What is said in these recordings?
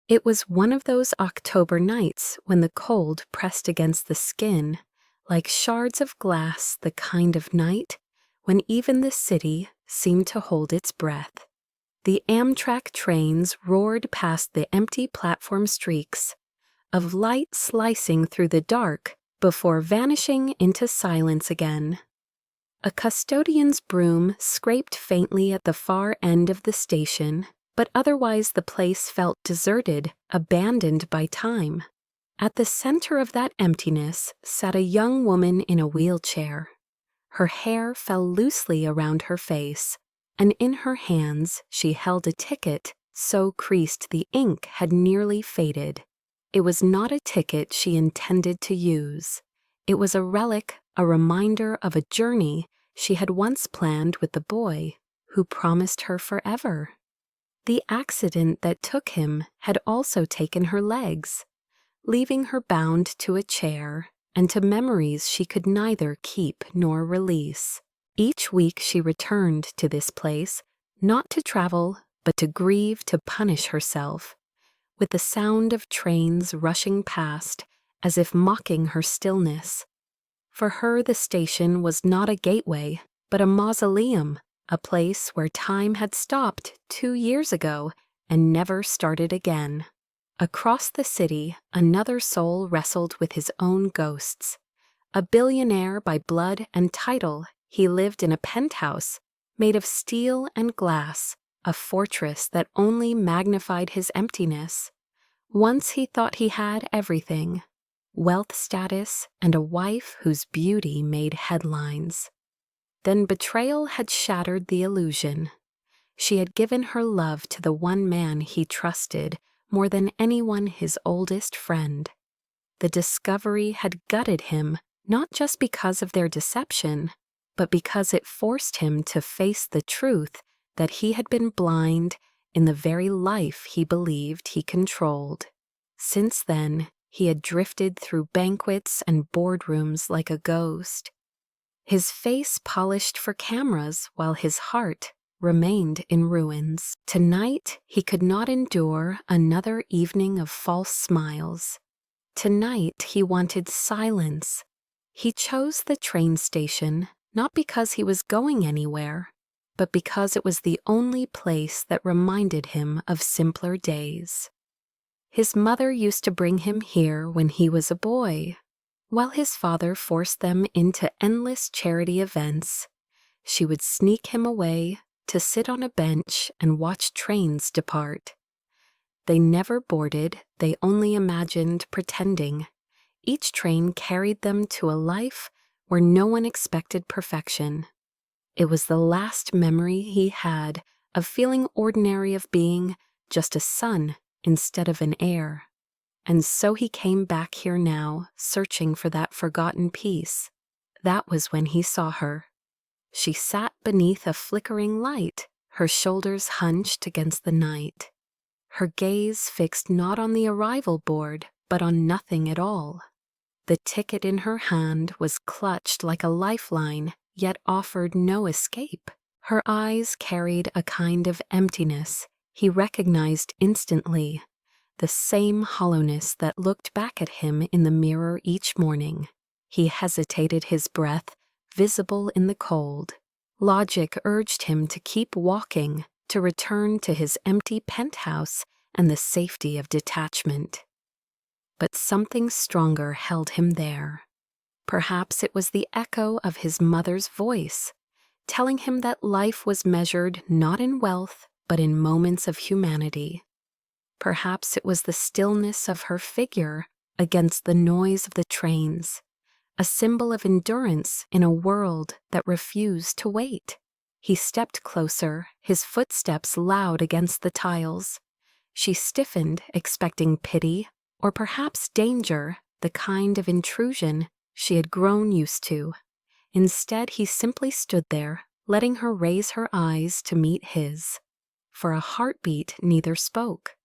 It was one of those October nights when the cold pressed against the skin, like shards of glass, the kind of night when even the city seemed to hold its breath. The Amtrak trains roared past the empty platform streaks, of light slicing through the dark before vanishing into silence again. A custodian's broom scraped faintly at the far end of the station, but otherwise the place felt deserted, abandoned by time. At the center of that emptiness sat a young woman in a wheelchair. Her hair fell loosely around her face, and in her hands she held a ticket so creased the ink had nearly faded. It was not a ticket she intended to use. It was a relic, a reminder of a journey she had once planned with the boy who promised her forever. The accident that took him had also taken her legs, leaving her bound to a chair and to memories she could neither keep nor release. Each week she returned to this place, not to travel, but to grieve, to punish herself, with the sound of trains rushing past as if mocking her stillness. For her the station was not a gateway, but a mausoleum, a place where time had stopped 2 years ago and never started again. Across the city, another soul wrestled with his own ghosts. A billionaire by blood and title, he lived in a penthouse made of steel and glass, a fortress that only magnified his emptiness. Once he thought he had everything: wealth, status, and a wife whose beauty made headlines. Then betrayal had shattered the illusion. She had given her love to the one man he trusted more than anyone, his oldest friend. The discovery had gutted him, not just because of their deception, but because it forced him to face the truth that he had been blind in the very life he believed he controlled. Since then, he had drifted through banquets and boardrooms like a ghost, his face polished for cameras while his heart remained in ruins. Tonight, he could not endure another evening of false smiles. Tonight, he wanted silence. He chose the train station not because he was going anywhere, but because it was the only place that reminded him of simpler days. His mother used to bring him here when he was a boy, while his father forced them into endless charity events. She would sneak him away to sit on a bench and watch trains depart. They never boarded, they only imagined pretending. Each train carried them to a life where no one expected perfection. It was the last memory he had of feeling ordinary, of being just a son instead of an heir. And so he came back here now, searching for that forgotten piece. That was when he saw her. She sat beneath a flickering light, her shoulders hunched against the night. Her gaze fixed not on the arrival board, but on nothing at all. The ticket in her hand was clutched like a lifeline, yet offered no escape. Her eyes carried a kind of emptiness he recognized instantly, the same hollowness that looked back at him in the mirror each morning. He hesitated, his breath visible in the cold. Logic urged him to keep walking, to return to his empty penthouse and the safety of detachment. But something stronger held him there. Perhaps it was the echo of his mother's voice, telling him that life was measured not in wealth, but in moments of humanity. Perhaps it was the stillness of her figure against the noise of the trains, a symbol of endurance in a world that refused to wait. He stepped closer, his footsteps loud against the tiles. She stiffened, expecting pity, or perhaps danger, the kind of intrusion she had grown used to. Instead, he simply stood there, letting her raise her eyes to meet his. For a heartbeat, neither spoke.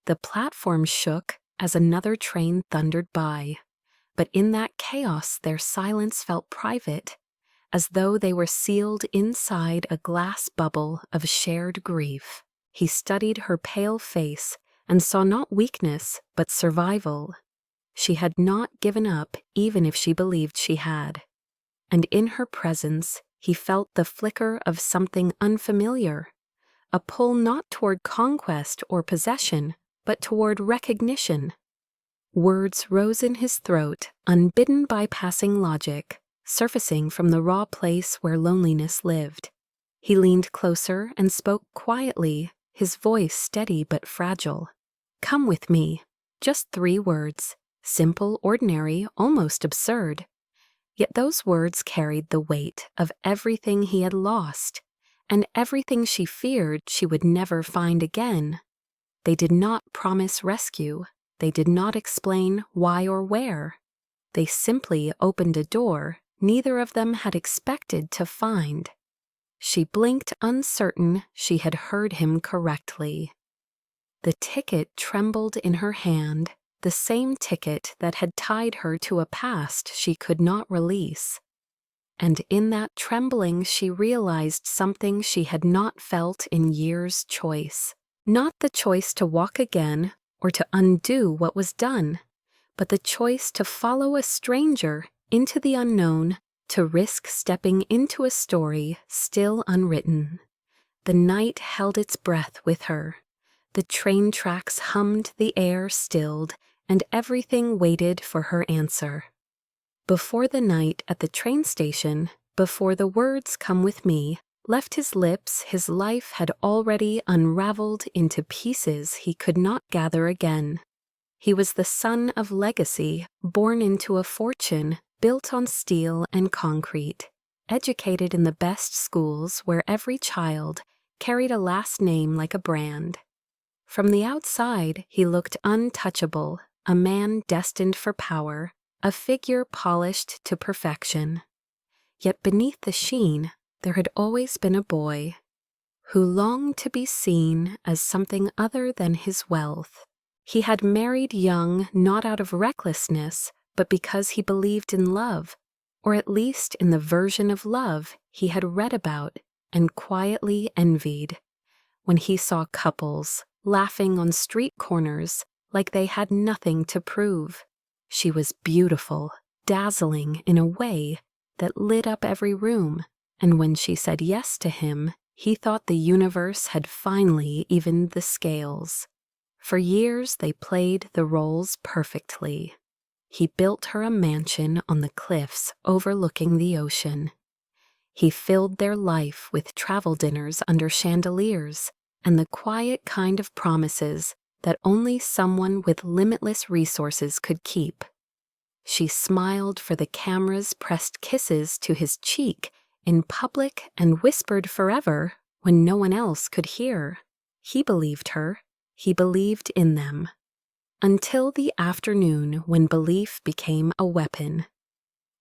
The platform shook as another train thundered by, but in that chaos their silence felt private, as though they were sealed inside a glass bubble of shared grief. He studied her pale face, and saw not weakness but survival. She had not given up even if she believed she had. And in her presence, he felt the flicker of something unfamiliar, a pull not toward conquest or possession, but toward recognition. Words rose in his throat, unbidden by passing logic, surfacing from the raw place where loneliness lived. He leaned closer and spoke quietly, his voice steady but fragile. "Come with me." Just 3 words, simple, ordinary, almost absurd. Yet those words carried the weight of everything he had lost, and everything she feared she would never find again. They did not promise rescue. They did not explain why or where. They simply opened a door neither of them had expected to find. She blinked, uncertain she had heard him correctly. The ticket trembled in her hand, the same ticket that had tied her to a past she could not release. And in that trembling she realized something she had not felt in years' choice. Not the choice to walk again or to undo what was done, but the choice to follow a stranger into the unknown, to risk stepping into a story still unwritten. The night held its breath with her. The train tracks hummed, the air stilled, and everything waited for her answer. Before the night at the train station, before the words "come with me" left his lips, his life had already unraveled into pieces he could not gather again. He was the son of legacy, born into a fortune, built on steel and concrete, educated in the best schools where every child carried a last name like a brand. From the outside, he looked untouchable, a man destined for power, a figure polished to perfection. Yet beneath the sheen, there had always been a boy who longed to be seen as something other than his wealth. He had married young not out of recklessness, but because he believed in love, or at least in the version of love he had read about and quietly envied. When he saw couples laughing on street corners like they had nothing to prove. She was beautiful, dazzling in a way that lit up every room, and when she said yes to him, he thought the universe had finally evened the scales. For years they played the roles perfectly. He built her a mansion on the cliffs overlooking the ocean. He filled their life with travel dinners under chandeliers and the quiet kind of promises that only someone with limitless resources could keep. She smiled for the cameras, pressed kisses to his cheek in public, and whispered forever when no one else could hear. He believed her. He believed in them. Until the afternoon when belief became a weapon.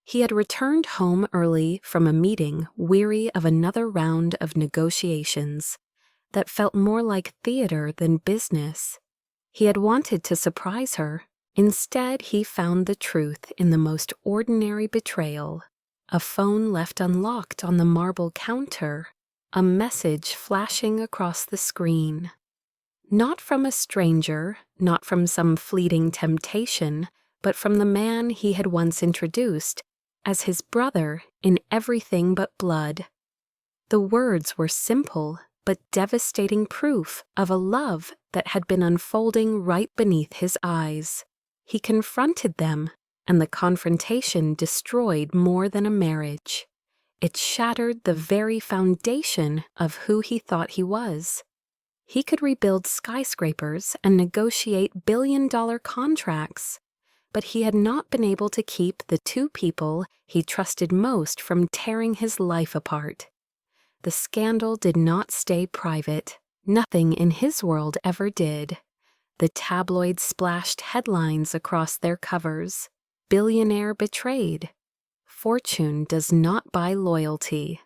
He had returned home early from a meeting, weary of another round of negotiations that felt more like theater than business. He had wanted to surprise her. Instead, he found the truth in the most ordinary betrayal. A phone left unlocked on the marble counter, a message flashing across the screen. Not from a stranger, not from some fleeting temptation, but from the man he had once introduced as his brother in everything but blood. The words were simple, but devastating proof of a love that had been unfolding right beneath his eyes. He confronted them, and the confrontation destroyed more than a marriage. It shattered the very foundation of who he thought he was. He could rebuild skyscrapers and negotiate billion-dollar contracts, but he had not been able to keep the 2 people he trusted most from tearing his life apart. The scandal did not stay private. Nothing in his world ever did. The tabloids splashed headlines across their covers. Billionaire betrayed. Fortune does not buy loyalty.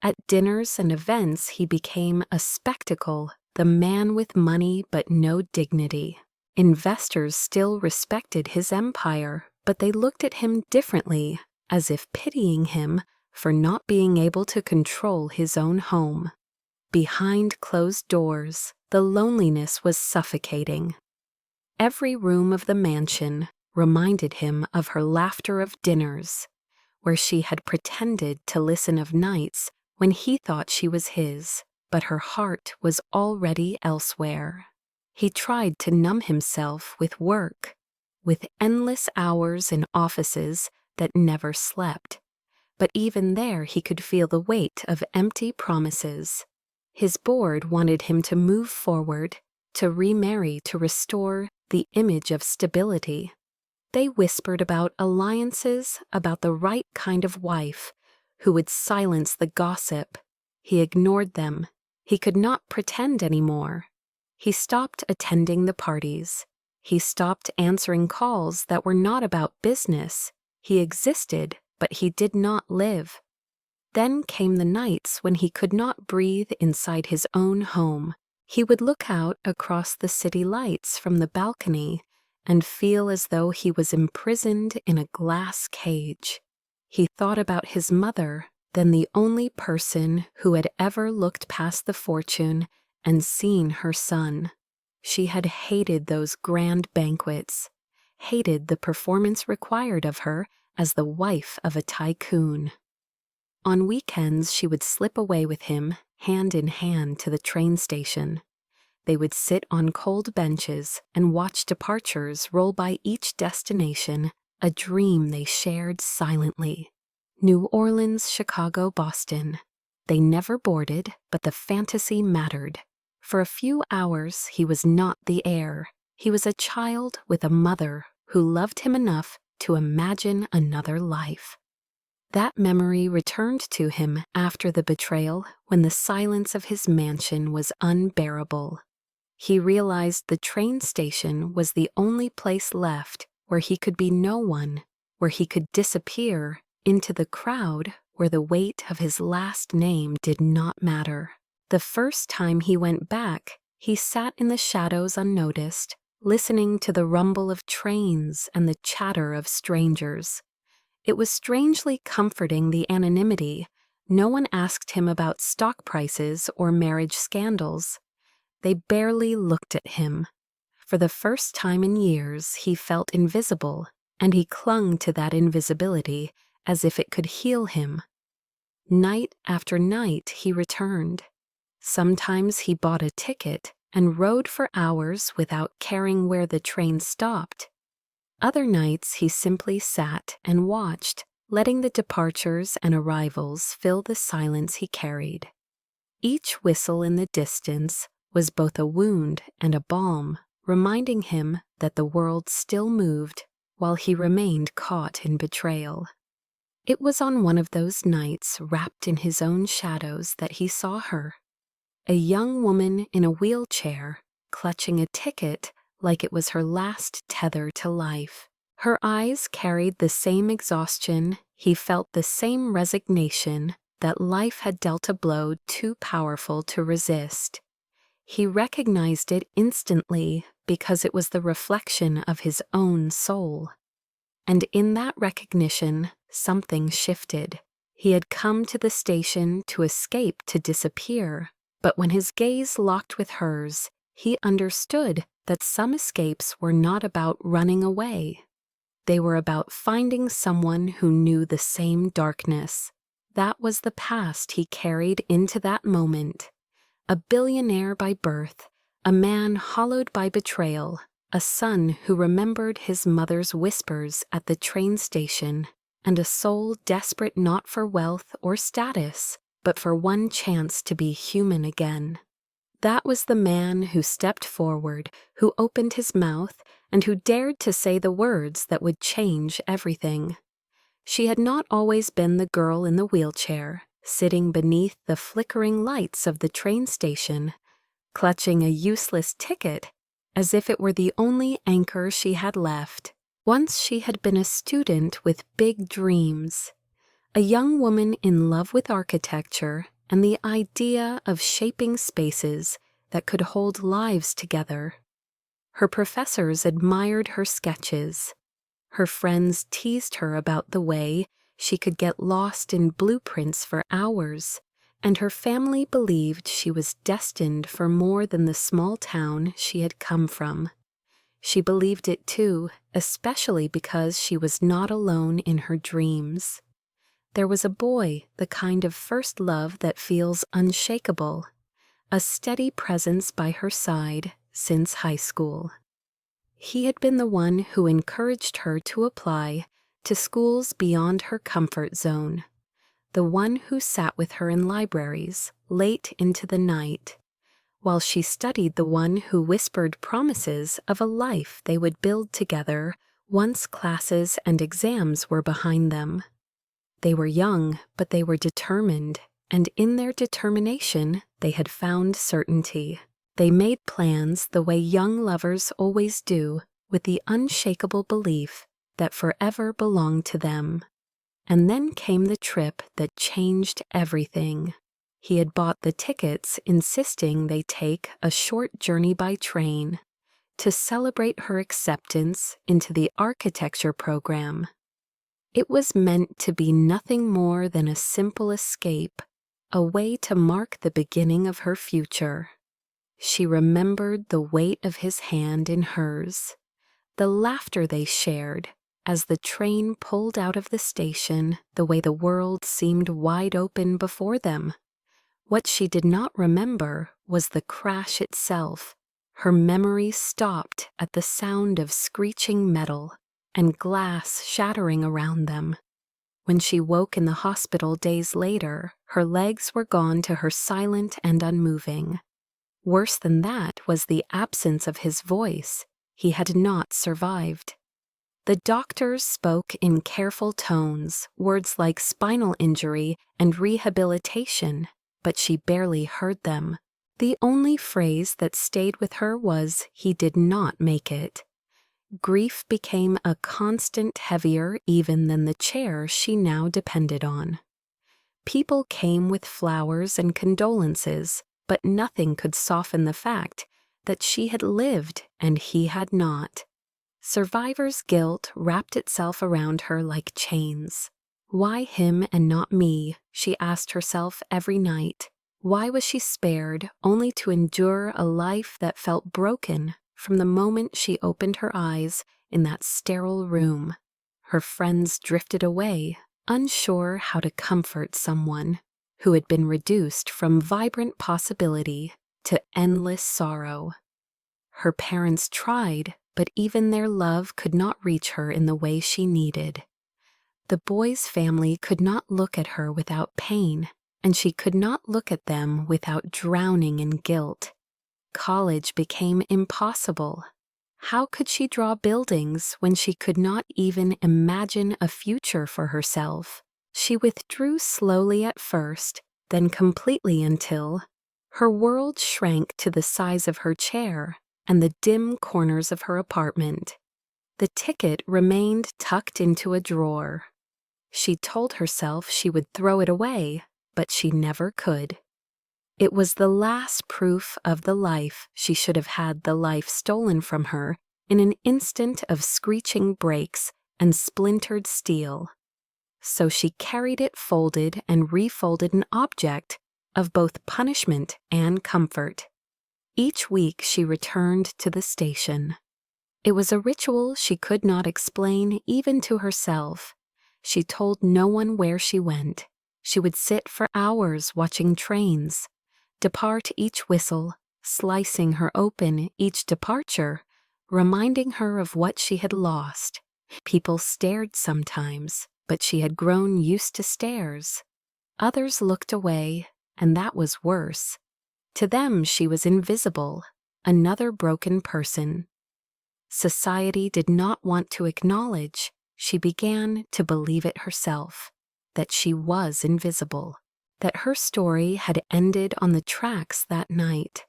At dinners and events he became a spectacle, the man with money but no dignity. Investors still respected his empire, but they looked at him differently, as if pitying him for not being able to control his own home. Behind closed doors, The loneliness was suffocating. Every room of the mansion reminded him of her laughter of dinners, where she had pretended to listen of nights when he thought she was his, but her heart was already elsewhere. He tried to numb himself with work, with endless hours in offices that never slept, but even there he could feel the weight of empty promises. His board wanted him to move forward, to remarry, to restore the image of stability. They whispered about alliances, about the right kind of wife who would silence the gossip. He ignored them. He could not pretend anymore. He stopped attending the parties. He stopped answering calls that were not about business. He existed, but he did not live. Then came the nights when he could not breathe inside his own home. He would look out across the city lights from the balcony and feel as though he was imprisoned in a glass cage. He thought about his mother, then the only person who had ever looked past the fortune and seen her son. She had hated those grand banquets, hated the performance required of her as the wife of a tycoon. On weekends, she would slip away with him, hand in hand, to the train station. They would sit on cold benches and watch departures roll by each destination, a dream they shared silently. New Orleans, Chicago, Boston. They never boarded, but the fantasy mattered. For a few hours, he was not the heir. He was a child with a mother who loved him enough to imagine another life. That memory returned to him after the betrayal, when the silence of his mansion was unbearable. He realized the train station was the only place left where he could be no one, where he could disappear into the crowd where the weight of his last name did not matter. The first time he went back, he sat in the shadows unnoticed, listening to the rumble of trains and the chatter of strangers. It was strangely comforting, the anonymity. No one asked him about stock prices or marriage scandals. They barely looked at him. For the first time in years, he felt invisible, and he clung to that invisibility as if it could heal him. Night after night, he returned. Sometimes he bought a ticket and rode for hours without caring where the train stopped. Other nights he simply sat and watched, letting the departures and arrivals fill the silence he carried. Each whistle in the distance was both a wound and a balm, reminding him that the world still moved while he remained caught in betrayal. It was on one of those nights, wrapped in his own shadows, that he saw her. A young woman in a wheelchair, clutching a ticket like it was her last tether to life. Her eyes carried the same exhaustion. He felt the same resignation, that life had dealt a blow too powerful to resist. He recognized it instantly because it was the reflection of his own soul. And in that recognition, something shifted. He had come to the station to escape, to disappear. But when his gaze locked with hers, he understood that some escapes were not about running away. They were about finding someone who knew the same darkness. That was the past he carried into that moment. A billionaire by birth, a man hollowed by betrayal, a son who remembered his mother's whispers at the train station, and a soul desperate not for wealth or status, but for one chance to be human again. That was the man who stepped forward, who opened his mouth, and who dared to say the words that would change everything. She had not always been the girl in the wheelchair, sitting beneath the flickering lights of the train station, clutching a useless ticket as if it were the only anchor she had left. Once she had been a student with big dreams, a young woman in love with architecture and the idea of shaping spaces that could hold lives together. Her professors admired her sketches. Her friends teased her about the way she could get lost in blueprints for hours, and her family believed she was destined for more than the small town she had come from. She believed it too, especially because she was not alone in her dreams. There was a boy, the kind of first love that feels unshakable, a steady presence by her side since high school. He had been the one who encouraged her to apply to schools beyond her comfort zone, the one who sat with her in libraries late into the night, while she studied, the one who whispered promises of a life they would build together once classes and exams were behind them. They were young, but they were determined, and in their determination they had found certainty. They made plans the way young lovers always do, with the unshakable belief that forever belonged to them. And then came the trip that changed everything. He had bought the tickets, insisting they take a short journey by train to celebrate her acceptance into the architecture program. It was meant to be nothing more than a simple escape, a way to mark the beginning of her future. She remembered the weight of his hand in hers, the laughter they shared as the train pulled out of the station, the way the world seemed wide open before them. What she did not remember was the crash itself. Her memory stopped at the sound of screeching metal and glass shattering around them. When she woke in the hospital days later, her legs were gone to her, silent and unmoving. Worse than that was the absence of his voice. He had not survived. The doctors spoke in careful tones, words like spinal injury and rehabilitation, but she barely heard them. The only phrase that stayed with her was, "He did not make it." Grief became a constant, heavier even than the chair she now depended on. People came with flowers and condolences, but nothing could soften the fact that she had lived and he had not. Survivor's guilt wrapped itself around her like chains. Why him and not me? She asked herself every night. Why was she spared only to endure a life that felt broken from the moment she opened her eyes in that sterile room? Her friends drifted away, unsure how to comfort someone who had been reduced from vibrant possibility to endless sorrow. Her parents tried, but even their love could not reach her in the way she needed. The boy's family could not look at her without pain, and she could not look at them without drowning in guilt. College became impossible. How could she draw buildings when she could not even imagine a future for herself? She withdrew slowly at first, then completely until her world shrank to the size of her chair and the dim corners of her apartment. The ticket remained tucked into a drawer. She told herself she would throw it away, but she never could. It was the last proof of the life she should have had, the life stolen from her in an instant of screeching brakes and splintered steel. So she carried it folded and refolded, an object of both punishment and comfort. Each week she returned to the station. It was a ritual she could not explain even to herself. She told no one where she went. She would sit for hours watching trains depart, each whistle slicing her open, each departure reminding her of what she had lost. People stared sometimes, but she had grown used to stares. Others looked away, and that was worse. To them she was invisible, another broken person. Society did not want to acknowledge. She began to believe it herself, that she was invisible, that her story had ended on the tracks that night,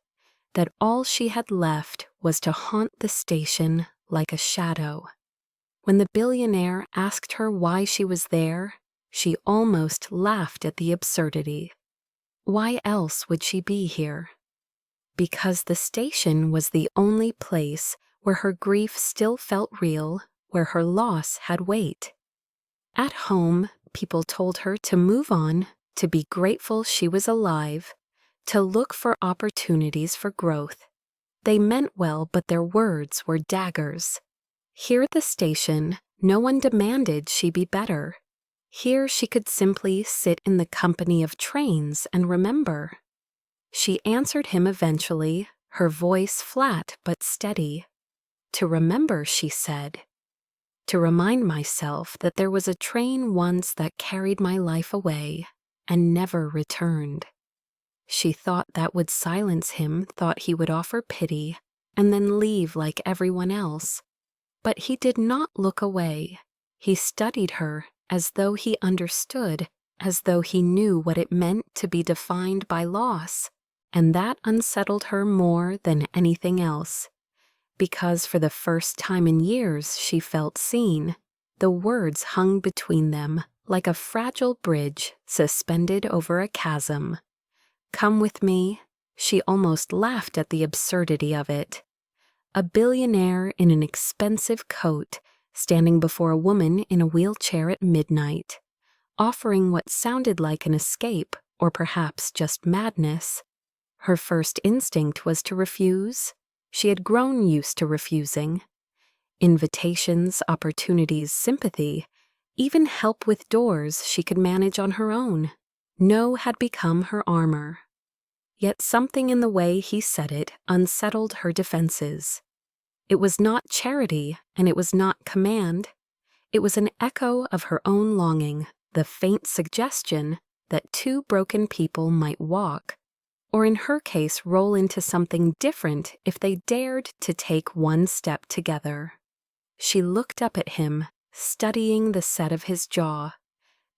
that all she had left was to haunt the station like a shadow. When the billionaire asked her why she was there, she almost laughed at the absurdity. Why else would she be here? Because the station was the only place where her grief still felt real, where her loss had weight. At home, people told her to move on, to be grateful she was alive, to look for opportunities for growth. They meant well, but their words were daggers. Here at the station, no one demanded she be better. Here she could simply sit in the company of trains and remember. She answered him eventually, her voice flat but steady. To remember, she said. To remind myself that there was a train once that carried my life away and never returned. She thought that would silence him, thought he would offer pity, and then leave like everyone else. But he did not look away. He studied her as though he understood, as though he knew what it meant to be defined by loss, and that unsettled her more than anything else. Because for the first time in years she felt seen, the words hung between them like a fragile bridge suspended over a chasm. Come with me. She almost laughed at the absurdity of it. A billionaire in an expensive coat, standing before a woman in a wheelchair at midnight, offering what sounded like an escape, or perhaps just madness. Her first instinct was to refuse. She had grown used to refusing. Invitations, opportunities, sympathy, even help with doors she could manage on her own. No had become her armor. Yet something in the way he said it unsettled her defenses. It was not charity, and it was not command. It was an echo of her own longing, the faint suggestion that two broken people might walk, or in her case roll into something different if they dared to take one step together. She looked up at him, studying the set of his jaw,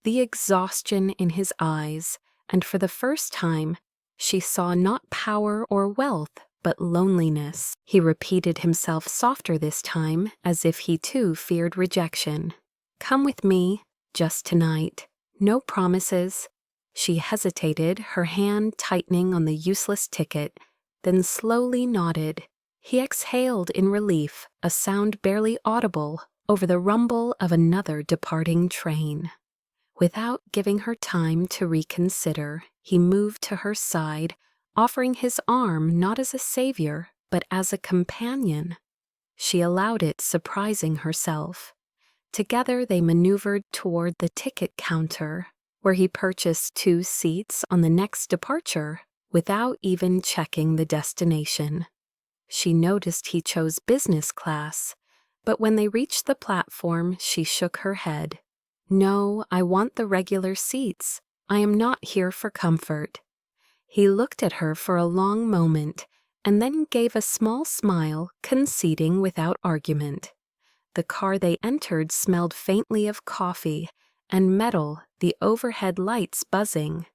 the exhaustion in his eyes, and for the first time, she saw not power or wealth, but loneliness. He repeated himself softer this time, as if he too feared rejection. Come with me, just tonight. No promises. She hesitated, her hand tightening on the useless ticket, then slowly nodded. He exhaled in relief, a sound barely audible, over the rumble of another departing train. Without giving her time to reconsider, he moved to her side, offering his arm not as a savior, but as a companion. She allowed it, surprising herself. Together they maneuvered toward the ticket counter, where he purchased 2 seats on the next departure without even checking the destination. She noticed he chose business class, but when they reached the platform, she shook her head. No, I want the regular seats. I am not here for comfort. He looked at her for a long moment and then gave a small smile, conceding without argument. The car they entered smelled faintly of coffee and metal, the overhead lights buzzing.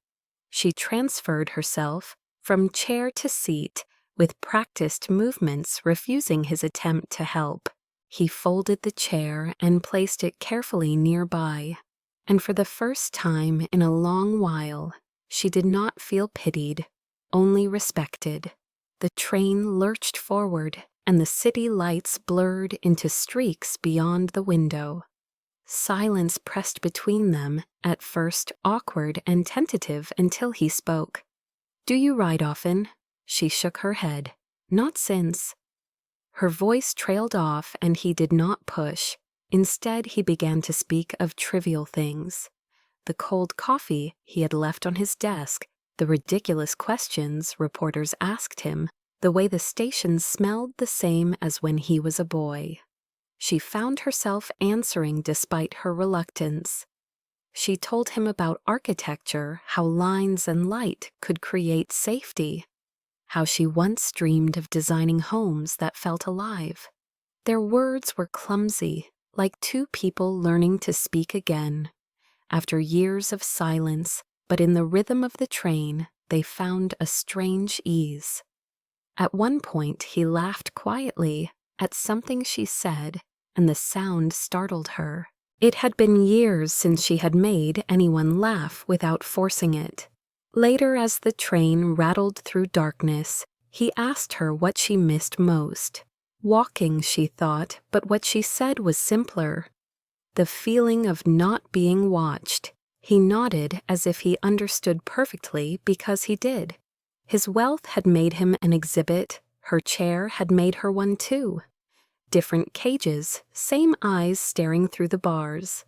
She transferred herself from chair to seat with practiced movements, refusing his attempt to help. He folded the chair and placed it carefully nearby, and for the first time in a long while, she did not feel pitied, only respected. The train lurched forward, and the city lights blurred into streaks beyond the window. Silence pressed between them, at first awkward and tentative until he spoke. Do you ride often? She shook her head. Not since. Her voice trailed off, and he did not push. Instead, he began to speak of trivial things. The cold coffee he had left on his desk, the ridiculous questions reporters asked him, the way the station smelled the same as when he was a boy. She found herself answering despite her reluctance. She told him about architecture, how lines and light could create safety, how she once dreamed of designing homes that felt alive. Their words were clumsy, like two people learning to speak again. After years of silence, but in the rhythm of the train, they found a strange ease. At one point, he laughed quietly at something she said, and the sound startled her. It had been years since she had made anyone laugh without forcing it. Later, as the train rattled through darkness, he asked her what she missed most. Walking, she thought, but what she said was simpler. The feeling of not being watched. He nodded as if he understood perfectly because he did. His wealth had made him an exhibit, her chair had made her one too. Different cages, same eyes staring through the bars.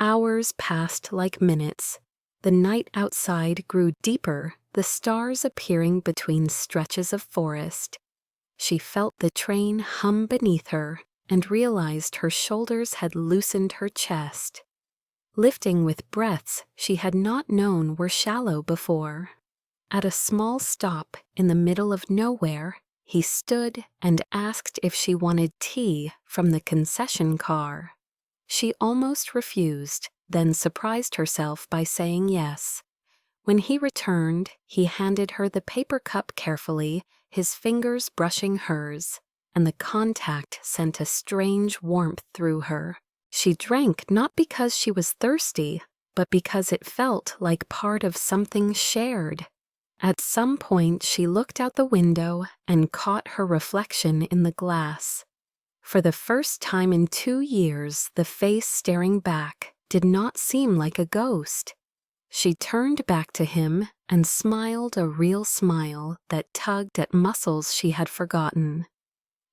Hours passed like minutes. The night outside grew deeper, the stars appearing between stretches of forest. She felt the train hum beneath her and realized her shoulders had loosened her chest, lifting with breaths she had not known were shallow before. At a small stop in the middle of nowhere, he stood and asked if she wanted tea from the concession car. She almost refused, then surprised herself by saying yes. When he returned, he handed her the paper cup carefully, his fingers brushing hers, and the contact sent a strange warmth through her. She drank not because she was thirsty, but because it felt like part of something shared. At some point, she looked out the window and caught her reflection in the glass. For the first time in 2 years, the face staring back did not seem like a ghost. She turned back to him and smiled a real smile that tugged at muscles she had forgotten.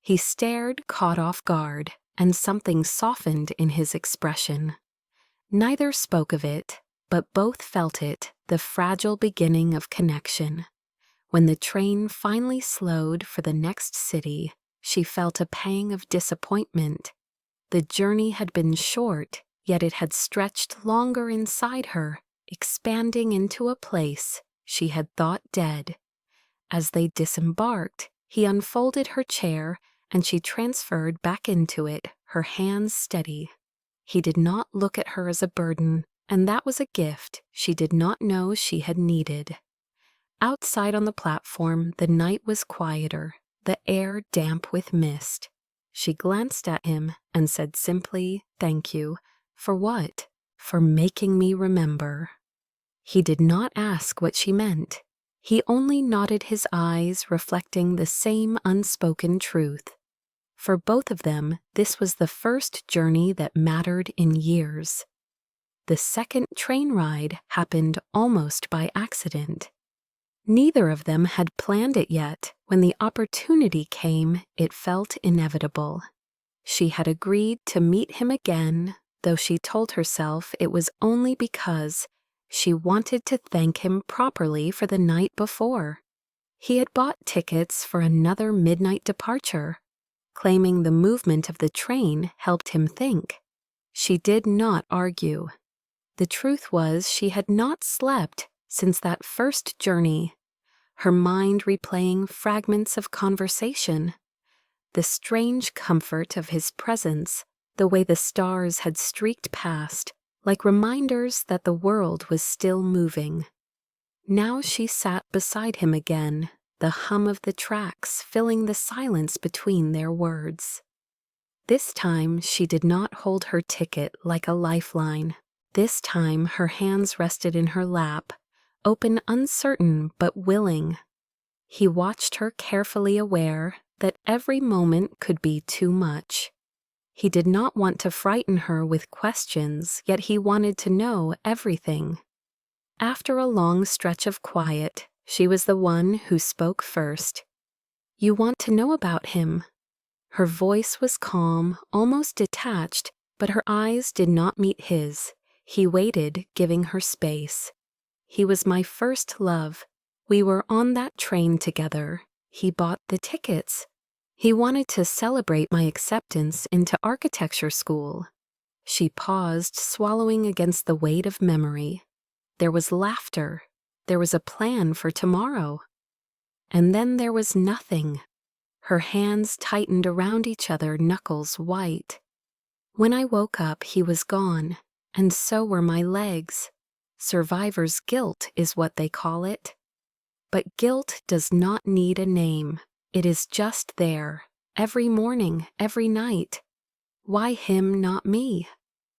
He stared, caught off guard, and something softened in his expression. Neither spoke of it, but both felt it, the fragile beginning of connection. When the train finally slowed for the next city, she felt a pang of disappointment. The journey had been short, yet it had stretched longer inside her, expanding into a place she had thought dead. As they disembarked, he unfolded her chair and she transferred back into it, her hands steady. He did not look at her as a burden, and that was a gift she did not know she had needed. Outside on the platform, the night was quieter, the air damp with mist. She glanced at him and said simply, "Thank you." For what? For making me remember. He did not ask what she meant. He only nodded his eyes, reflecting the same unspoken truth. For both of them, this was the first journey that mattered in years. The second train ride happened almost by accident. Neither of them had planned it yet. When the opportunity came, it felt inevitable. She had agreed to meet him again, though she told herself it was only because she wanted to thank him properly for the night before. He had bought tickets for another midnight departure, claiming the movement of the train helped him think. She did not argue. The truth was she had not slept since that first journey, her mind replaying fragments of conversation. The strange comfort of his presence, the way the stars had streaked past, like reminders that the world was still moving. Now she sat beside him again, the hum of the tracks filling the silence between their words. This time she did not hold her ticket like a lifeline. This time her hands rested in her lap, open, uncertain, but willing. He watched her carefully, aware that every moment could be too much. He did not want to frighten her with questions, yet he wanted to know everything. After a long stretch of quiet, she was the one who spoke first. "You want to know about him?" Her voice was calm, almost detached, but her eyes did not meet his. He waited, giving her space. "He was my first love. We were on that train together. He bought the tickets. He wanted to celebrate my acceptance into architecture school." She paused, swallowing against the weight of memory. There was laughter. There was a plan for tomorrow. And then there was nothing. Her hands tightened around each other, knuckles white. "When I woke up, he was gone, and so were my legs. Survivor's guilt is what they call it. But guilt does not need a name. It is just there, every morning, every night. Why him, not me?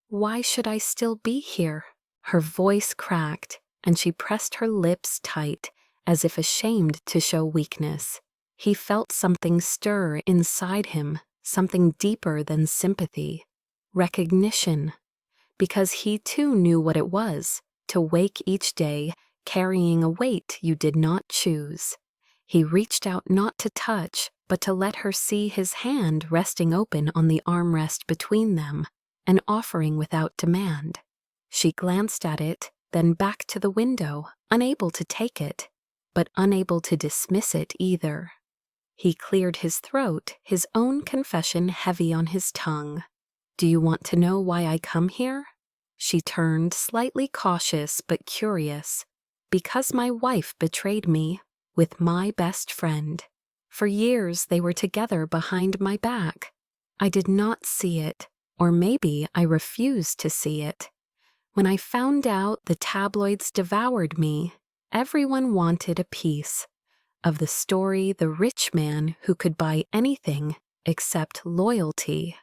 Why should I still be here?" Her voice cracked, and she pressed her lips tight, as if ashamed to show weakness. He felt something stir inside him, something deeper than sympathy. Recognition. Because he too knew what it was, to wake each day carrying a weight you did not choose. He reached out not to touch, but to let her see his hand resting open on the armrest between them, an offering without demand. She glanced at it, then back to the window, unable to take it, but unable to dismiss it either. He cleared his throat, his own confession heavy on his tongue. "Do you want to know why I come here?" She turned, slightly cautious but curious. "Because my wife betrayed me, with my best friend. For years they were together behind my back. I did not see it, or maybe I refused to see it. When I found out the tabloids devoured me, everyone wanted a piece of the story, the rich man who could buy anything except loyalty.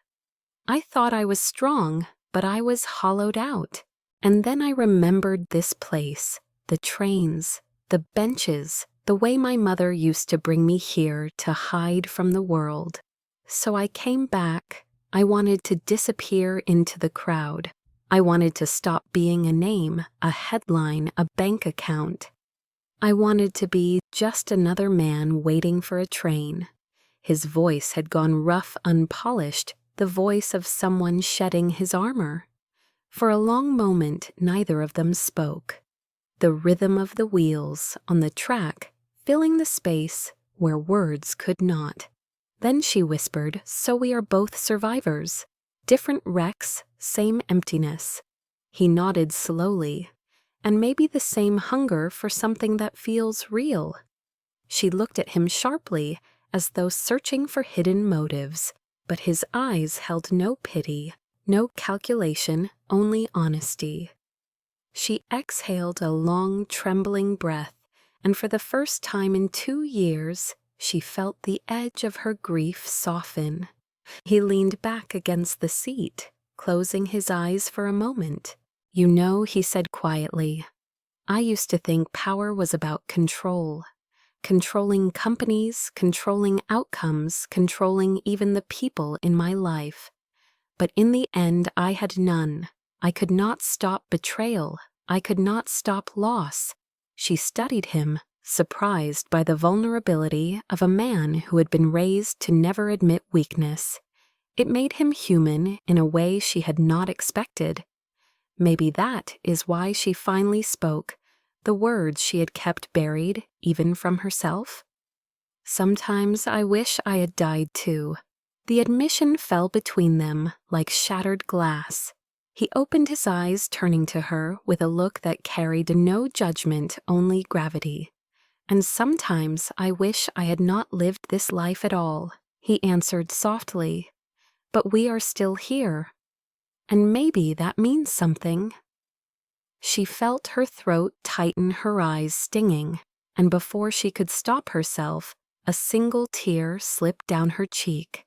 I thought I was strong, but I was hollowed out. And then I remembered this place, the trains, the benches, the way my mother used to bring me here to hide from the world. So I came back. I wanted to disappear into the crowd. I wanted to stop being a name, a headline, a bank account. I wanted to be just another man waiting for a train." His voice had gone rough, unpolished, the voice of someone shedding his armor. For a long moment, neither of them spoke. The rhythm of the wheels on the track filling the space where words could not. Then she whispered, "So we are both survivors. Different wrecks, same emptiness." He nodded slowly. "And maybe the same hunger for something that feels real." She looked at him sharply, as though searching for hidden motives, but his eyes held no pity, no calculation, only honesty. She exhaled a long, trembling breath, and for the first time in 2 years, she felt the edge of her grief soften. He leaned back against the seat, closing his eyes for a moment. "You know," he said quietly, "I used to think power was about control. Controlling companies, controlling outcomes, controlling even the people in my life. But in the end, I had none. I could not stop betrayal. I could not stop loss." She studied him, surprised by the vulnerability of a man who had been raised to never admit weakness. It made him human in a way she had not expected. Maybe that is why she finally spoke, the words she had kept buried, even from herself. "Sometimes I wish I had died too." The admission fell between them like shattered glass. He opened his eyes, turning to her with a look that carried no judgment, only gravity. "And sometimes I wish I had not lived this life at all," he answered softly. "But we are still here. And maybe that means something." She felt her throat tighten, her eyes stinging, and before she could stop herself, a single tear slipped down her cheek.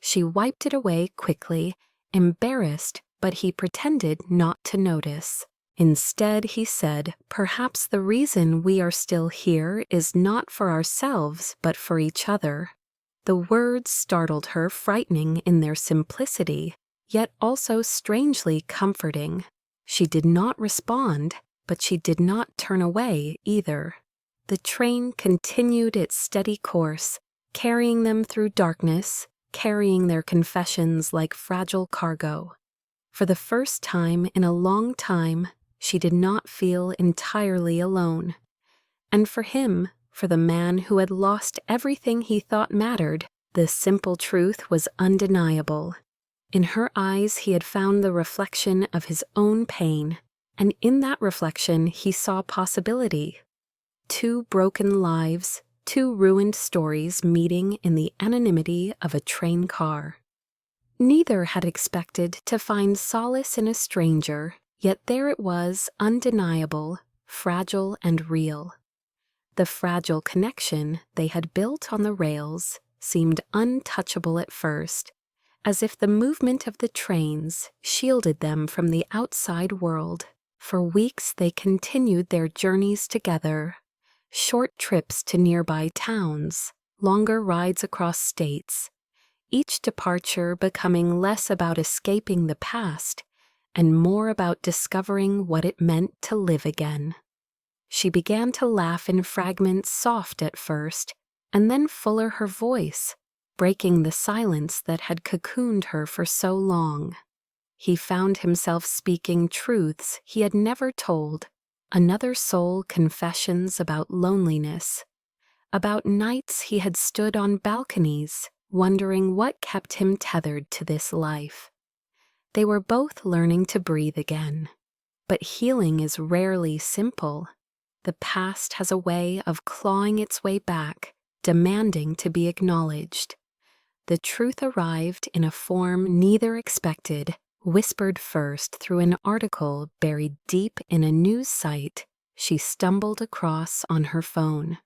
She wiped it away quickly, embarrassed, but he pretended not to notice. Instead, he said, "Perhaps the reason we are still here is not for ourselves, but for each other." The words startled her, frightening in their simplicity, yet also strangely comforting. She did not respond, but she did not turn away either. The train continued its steady course, carrying them through darkness, carrying their confessions like fragile cargo. For the first time in a long time, she did not feel entirely alone. And for him, for the man who had lost everything he thought mattered, the simple truth was undeniable. In her eyes he had found the reflection of his own pain, and in that reflection he saw possibility. 2 broken lives, 2 ruined stories meeting in the anonymity of a train car. Neither had expected to find solace in a stranger, yet there it was, undeniable, fragile and real. The fragile connection they had built on the rails seemed untouchable at first, as if the movement of the trains shielded them from the outside world. For weeks they continued their journeys together, short trips to nearby towns, longer rides across states, each departure becoming less about escaping the past and more about discovering what it meant to live again. She began to laugh in fragments, soft at first, and then fuller her voice, breaking the silence that had cocooned her for so long. He found himself speaking truths he had never told, another soul confessions about loneliness, about nights he had stood on balconies, wondering what kept him tethered to this life. They were both learning to breathe again. But healing is rarely simple. The past has a way of clawing its way back, demanding to be acknowledged. The truth arrived in a form neither expected, whispered first through an article buried deep in a news site she stumbled across on her phone.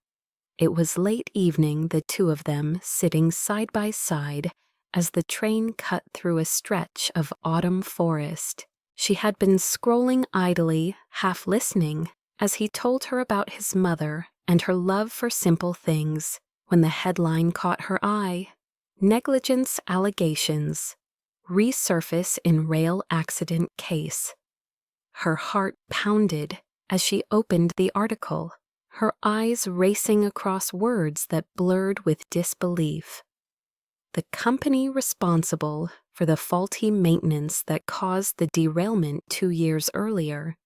It was late evening, the two of them sitting side by side as the train cut through a stretch of autumn forest. She had been scrolling idly, half listening, as he told her about his mother and her love for simple things, when the headline caught her eye. Negligence allegations resurface in rail accident case. Her heart pounded as she opened the article, her eyes racing across words that blurred with disbelief. The company responsible for the faulty maintenance that caused the derailment 2 years earlier,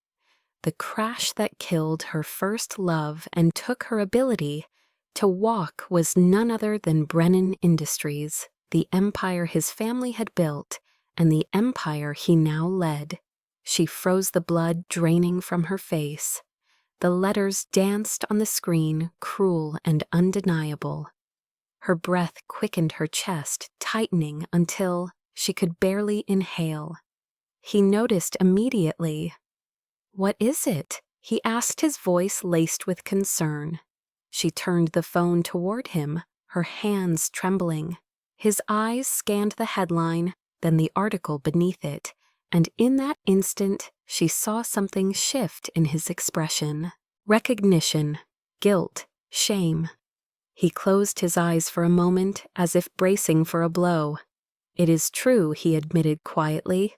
the crash that killed her first love and took her ability to walk, was none other than Brennan Industries, the empire his family had built and the empire he now led. She froze, the blood draining from her face. The letters danced on the screen, cruel and undeniable. Her breath quickened, her chest tightening until she could barely inhale. He noticed immediately. "What is it?" he asked, his voice laced with concern. She turned the phone toward him, her hands trembling. His eyes scanned the headline, then the article beneath it, and in that instant she saw something shift in his expression. Recognition, guilt, shame. He closed his eyes for a moment, as if bracing for a blow. "It is true," he admitted quietly.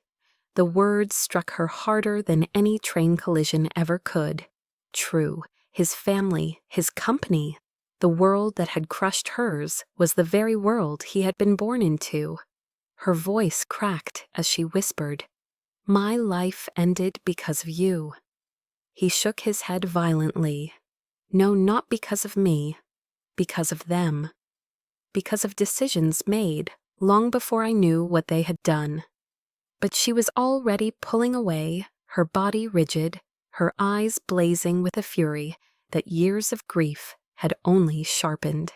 The words struck her harder than any train collision ever could. True. His family, his company, the world that had crushed hers, was the very world he had been born into. Her voice cracked as she whispered, "My life ended because of you." He shook his head violently. "No, not because of me. Because of them. Because of decisions made long before I knew what they had done." But she was already pulling away, her body rigid, her eyes blazing with a fury that years of grief had only sharpened.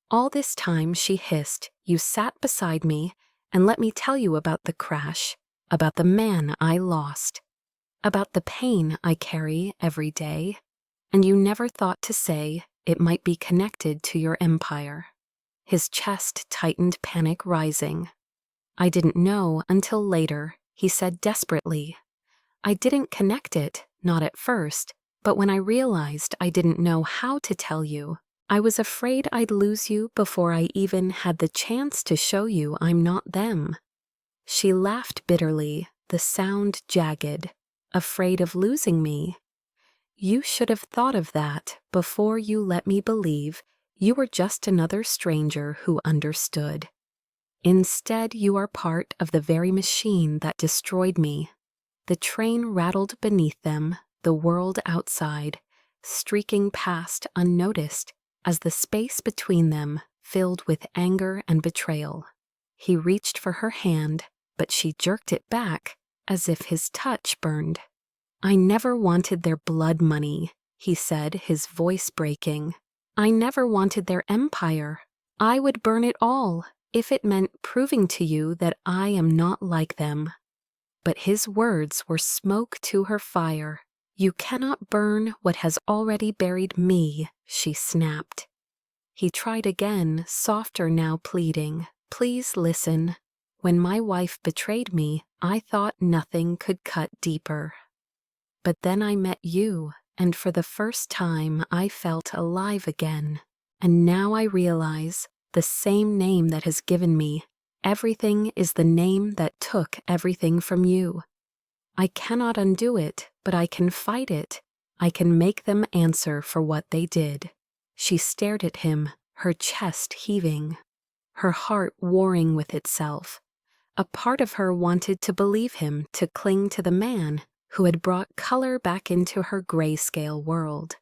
"All this time," she hissed, "you sat beside me and let me tell you about the crash, about the man I lost, about the pain I carry every day, and you never thought to say it might be connected to your empire." His chest tightened, panic rising. "I didn't know until later," he said desperately. "I didn't connect it, not at first, but when I realized I didn't know how to tell you, I was afraid I'd lose you before I even had the chance to show you I'm not them." She laughed bitterly, the sound jagged. "Afraid of losing me? You should have thought of that before you let me believe you were just another stranger who understood. Instead, you are part of the very machine that destroyed me." The train rattled beneath them, the world outside, streaking past unnoticed as the space between them filled with anger and betrayal. He reached for her hand, but she jerked it back as if his touch burned. "I never wanted their blood money," he said, his voice breaking. "I never wanted their empire. I would burn it all if it meant proving to you that I am not like them." But his words were smoke to her fire. "You cannot burn what has already buried me," she snapped. He tried again, softer now, pleading, "Please listen. When my wife betrayed me, I thought nothing could cut deeper. But then I met you, and for the first time I felt alive again. And now I realize the same name that has given me everything is the name that took everything from you. I cannot undo it, but I can fight it. I can make them answer for what they did." She stared at him, her chest heaving, her heart warring with itself. A part of her wanted to believe him, to cling to the man who had brought color back into her grayscale world.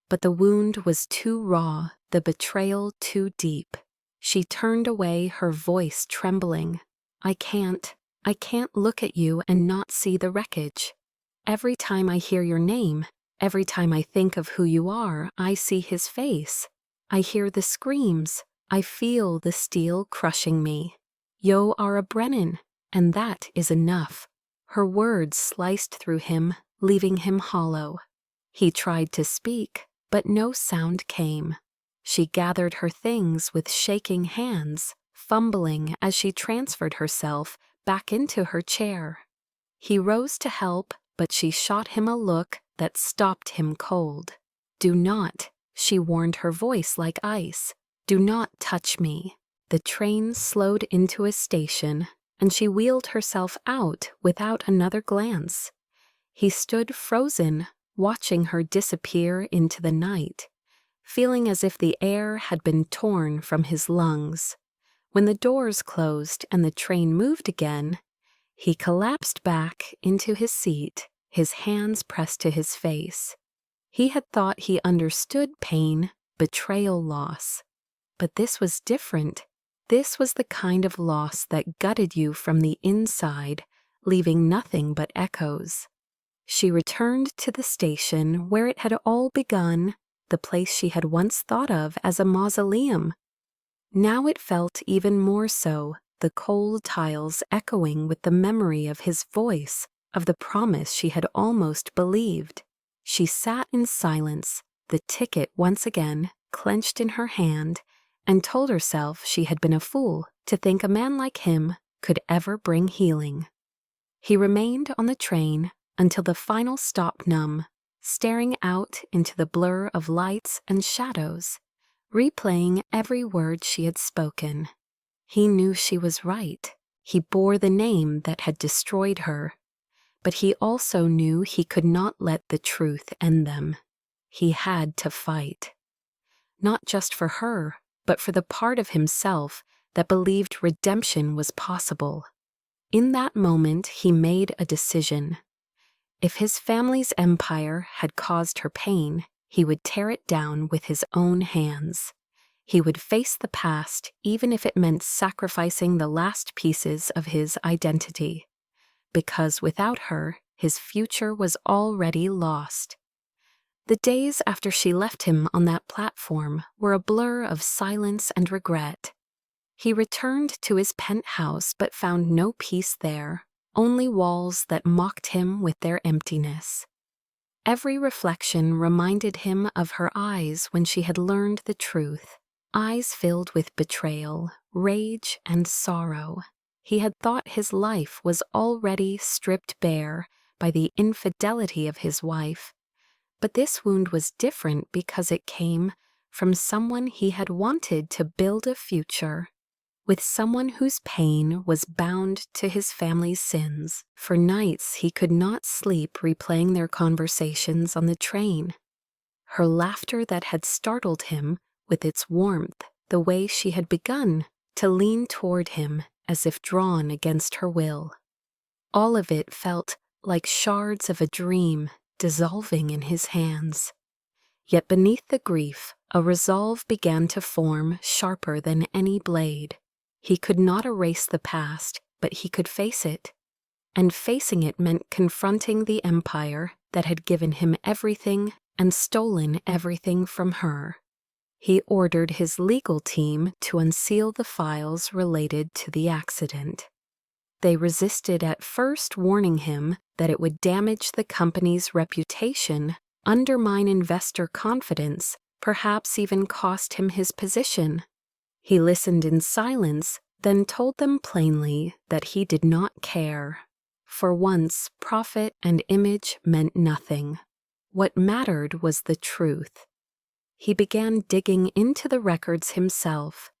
But the wound was too raw, the betrayal too deep. She turned away, her voice trembling. I can't look at you and not see the wreckage. Every time I hear your name, every time I think of who you are, I see his face. I hear the screams. I feel the steel crushing me. Yo are a Brennan, and that is enough." Her words sliced through him, leaving him hollow. He tried to speak, but no sound came. She gathered her things with shaking hands, fumbling as she transferred herself back into her chair. He rose to help, but she shot him a look that stopped him cold. "Do not," she warned, her voice like ice. "Do not touch me." The train slowed into a station, and she wheeled herself out without another glance. He stood frozen, watching her disappear into the night, feeling as if the air had been torn from his lungs. When the doors closed and the train moved again, he collapsed back into his seat, his hands pressed to his face. He had thought he understood pain, betrayal, loss. But this was different. This was the kind of loss that gutted you from the inside, leaving nothing but echoes. She returned to the station where it had all begun, the place she had once thought of as a mausoleum. Now it felt even more so, the cold tiles echoing with the memory of his voice, of the promise she had almost believed. She sat in silence, the ticket once again clenched in her hand, and told herself she had been a fool to think a man like him could ever bring healing. He remained on the train until the final stop, numb, staring out into the blur of lights and shadows, replaying every word she had spoken. He knew she was right. He bore the name that had destroyed her. But he also knew he could not let the truth end them. He had to fight. Not just for her, but for the part of himself that believed redemption was possible. In that moment, he made a decision. If his family's empire had caused her pain, he would tear it down with his own hands. He would face the past, even if it meant sacrificing the last pieces of his identity. Because without her, his future was already lost. The days after she left him on that platform were a blur of silence and regret. He returned to his penthouse but found no peace there, only walls that mocked him with their emptiness. Every reflection reminded him of her eyes when she had learned the truth, eyes filled with betrayal, rage, and sorrow. He had thought his life was already stripped bare by the infidelity of his wife. But this wound was different because it came from someone he had wanted to build a future, with someone whose pain was bound to his family's sins. For nights he could not sleep replaying their conversations on the train. Her laughter that had startled him with its warmth, the way she had begun to lean toward him as if drawn against her will. All of it felt like shards of a dream dissolving in his hands. Yet beneath the grief, a resolve began to form sharper than any blade. He could not erase the past, but he could face it. And facing it meant confronting the empire that had given him everything and stolen everything from her. He ordered his legal team to unseal the files related to the accident. They resisted at first, warning him that it would damage the company's reputation, undermine investor confidence, perhaps even cost him his position. He listened in silence, then told them plainly that he did not care. For once, profit and image meant nothing. What mattered was the truth. He began digging into the records himself,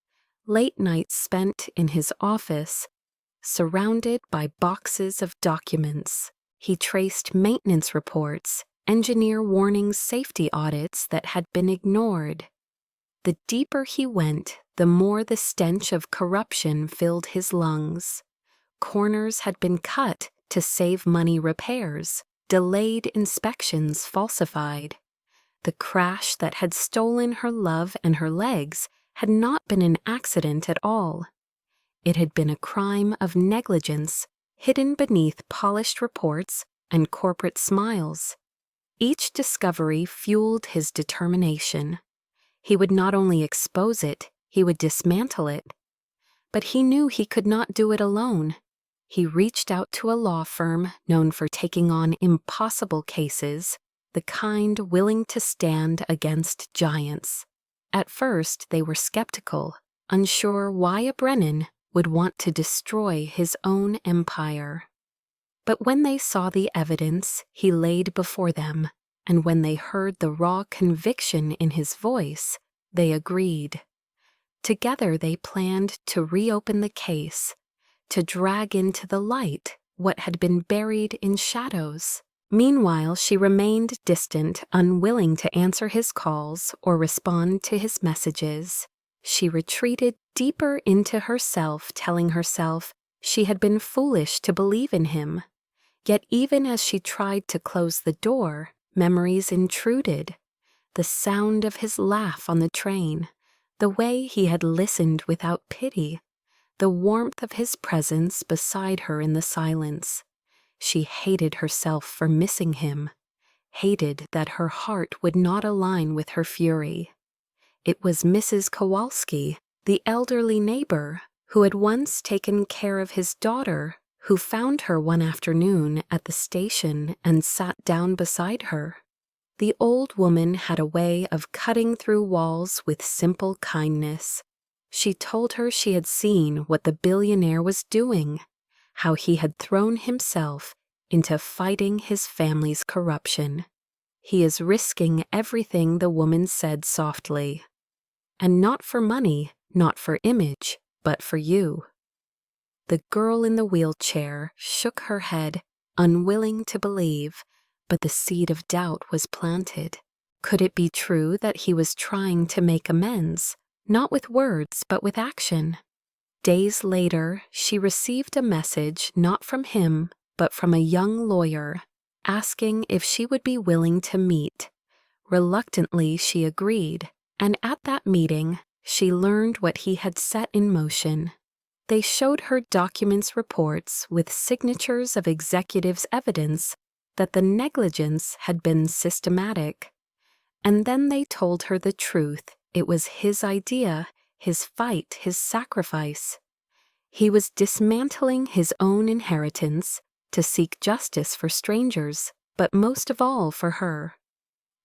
late nights spent in his office, surrounded by boxes of documents. He traced maintenance reports, engineer warnings, safety audits that had been ignored. The deeper he went, the more the stench of corruption filled his lungs. Corners had been cut to save money repairs, delayed inspections falsified. The crash that had stolen her love and her legs had not been an accident at all. It had been a crime of negligence hidden beneath polished reports and corporate smiles. Each discovery fueled his determination. He would not only expose it, he would dismantle it. But he knew he could not do it alone. He reached out to a law firm known for taking on impossible cases, the kind willing to stand against giants. At first, they were skeptical, unsure why a Brennan would want to destroy his own empire. But when they saw the evidence he laid before them, and when they heard the raw conviction in his voice, they agreed. Together they planned to reopen the case, to drag into the light what had been buried in shadows. Meanwhile, she remained distant, unwilling to answer his calls or respond to his messages. She retreated deeper into herself, telling herself she had been foolish to believe in him. Yet even as she tried to close the door, memories intruded. The sound of his laugh on the train, the way he had listened without pity, the warmth of his presence beside her in the silence. She hated herself for missing him, hated that her heart would not align with her fury. It was Mrs. Kowalski, the elderly neighbor, who had once taken care of his daughter, who found her one afternoon at the station and sat down beside her. The old woman had a way of cutting through walls with simple kindness. She told her she had seen what the billionaire was doing, how he had thrown himself into fighting his family's corruption. "He is risking everything," the woman said softly. "And not for money, not for image, but for you." The girl in the wheelchair shook her head, unwilling to believe, but the seed of doubt was planted. Could it be true that he was trying to make amends, not with words but with action? Days later, she received a message not from him, but from a young lawyer, asking if she would be willing to meet. Reluctantly, she agreed, and at that meeting, she learned what he had set in motion. They showed her documents, reports with signatures of executives' evidence that the negligence had been systematic. And then they told her the truth. It was his idea, his fight, his sacrifice. He was dismantling his own inheritance to seek justice for strangers, but most of all for her.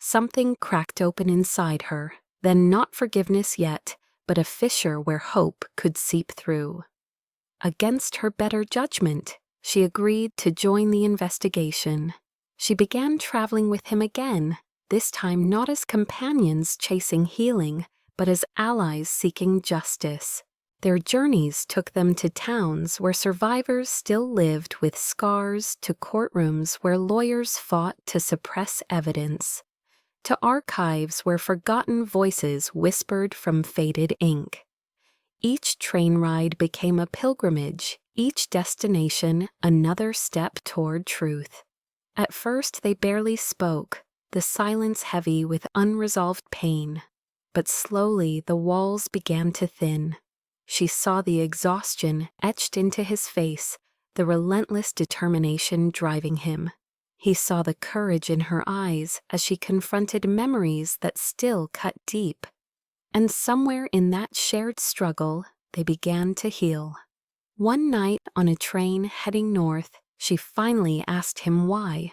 Something cracked open inside her, then not forgiveness yet, but a fissure where hope could seep through. Against her better judgment, she agreed to join the investigation. She began traveling with him again, this time not as companions chasing healing, but as allies seeking justice. Their journeys took them to towns where survivors still lived with scars, to courtrooms where lawyers fought to suppress evidence, to archives where forgotten voices whispered from faded ink. Each train ride became a pilgrimage, each destination another step toward truth. At first they barely spoke, the silence heavy with unresolved pain. But slowly the walls began to thin. She saw the exhaustion etched into his face, the relentless determination driving him. He saw the courage in her eyes as she confronted memories that still cut deep. And somewhere in that shared struggle, they began to heal. One night on a train heading north, she finally asked him why.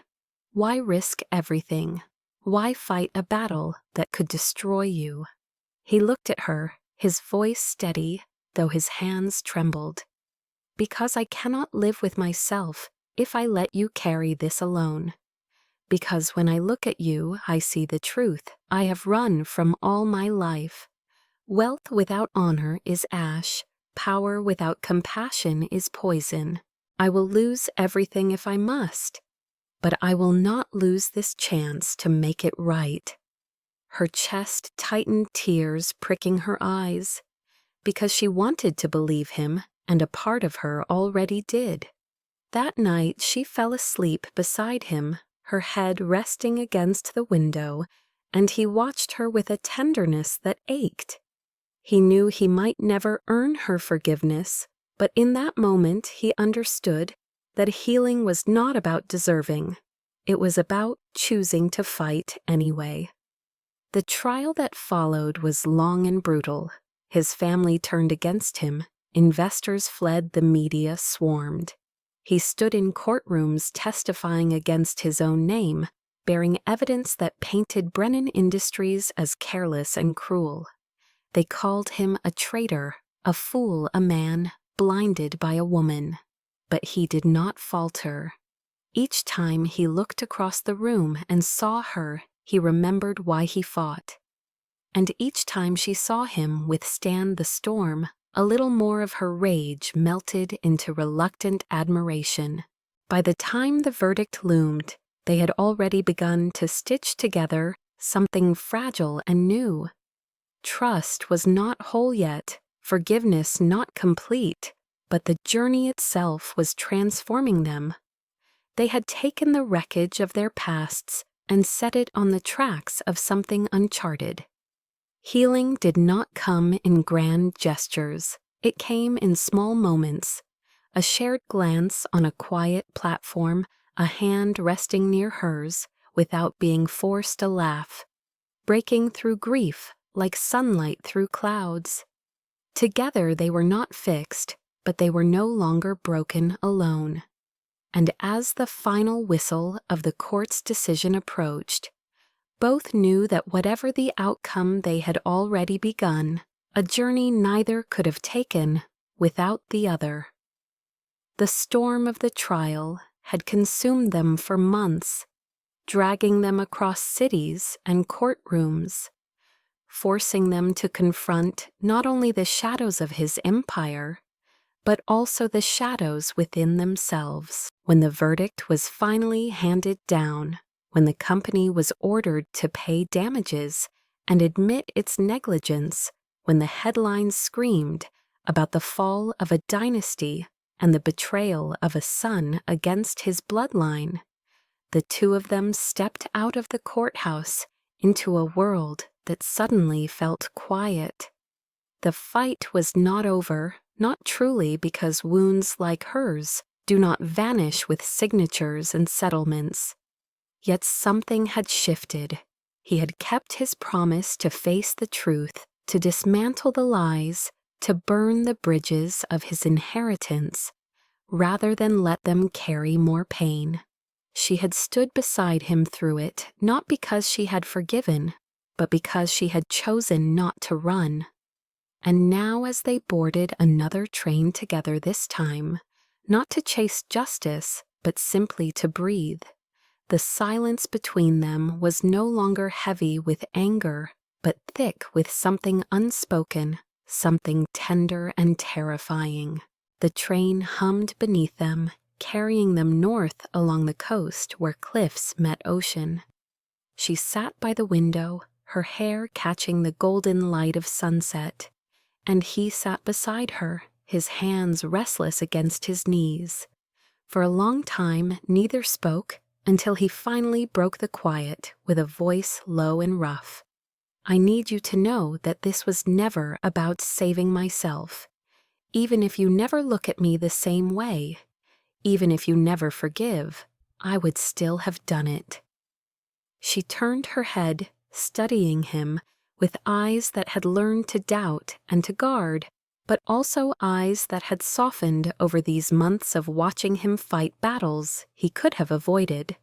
Why risk everything? Why fight a battle that could destroy you? He looked at her, his voice steady, though his hands trembled. "Because I cannot live with myself if I let you carry this alone. Because when I look at you, I see the truth I have run from all my life. Wealth without honor is ash. Power without compassion is poison. I will lose everything if I must. but I will not lose this chance to make it right." Her chest tightened, tears pricking her eyes, because she wanted to believe him, and a part of her already did. That night she fell asleep beside him, her head resting against the window, and he watched her with a tenderness that ached. He knew he might never earn her forgiveness, but in that moment he understood that healing was not about deserving. It was about choosing to fight anyway. The trial that followed was long and brutal. His family turned against him, investors fled, the media swarmed. He stood in courtrooms testifying against his own name, bearing evidence that painted Brennan Industries as careless and cruel. They called him a traitor, a fool, a man blinded by a woman. But he did not falter. Each time he looked across the room and saw her, he remembered why he fought. And each time she saw him withstand the storm, a little more of her rage melted into reluctant admiration. By the time the verdict loomed, they had already begun to stitch together something fragile and new. Trust was not whole yet, forgiveness not complete, but the journey itself was transforming them. They had taken the wreckage of their pasts and set it on the tracks of something uncharted. Healing did not come in grand gestures. It came in small moments. A shared glance on a quiet platform, a hand resting near hers without being forced to laugh, breaking through grief like sunlight through clouds. Together they were not fixed, but they were no longer broken alone. And as the final whistle of the court's decision approached, both knew that whatever the outcome they had already begun, a journey neither could have taken without the other. The storm of the trial had consumed them for months, dragging them across cities and courtrooms, forcing them to confront not only the shadows of his empire, but also the shadows within themselves. When the verdict was finally handed down, when the company was ordered to pay damages and admit its negligence, when the headlines screamed about the fall of a dynasty and the betrayal of a son against his bloodline, the two of them stepped out of the courthouse into a world that suddenly felt quiet. The fight was not over, not truly, because wounds like hers do not vanish with signatures and settlements. Yet something had shifted. He had kept his promise to face the truth, to dismantle the lies, to burn the bridges of his inheritance, rather than let them carry more pain. She had stood beside him through it, not because she had forgiven, but because she had chosen not to run. And now as they boarded another train together, this time, not to chase justice, but simply to breathe, the silence between them was no longer heavy with anger, but thick with something unspoken, something tender and terrifying. The train hummed beneath them, carrying them north along the coast where cliffs met ocean. She sat by the window, her hair catching the golden light of sunset, and he sat beside her, his hands restless against his knees. For a long time neither spoke, until he finally broke the quiet with a voice low and rough. "I need you to know that this was never about saving myself. Even if you never look at me the same way, even if you never forgive, I would still have done it." She turned her head, studying him, with eyes that had learned to doubt and to guard, but also eyes that had softened over these months of watching him fight battles he could have avoided.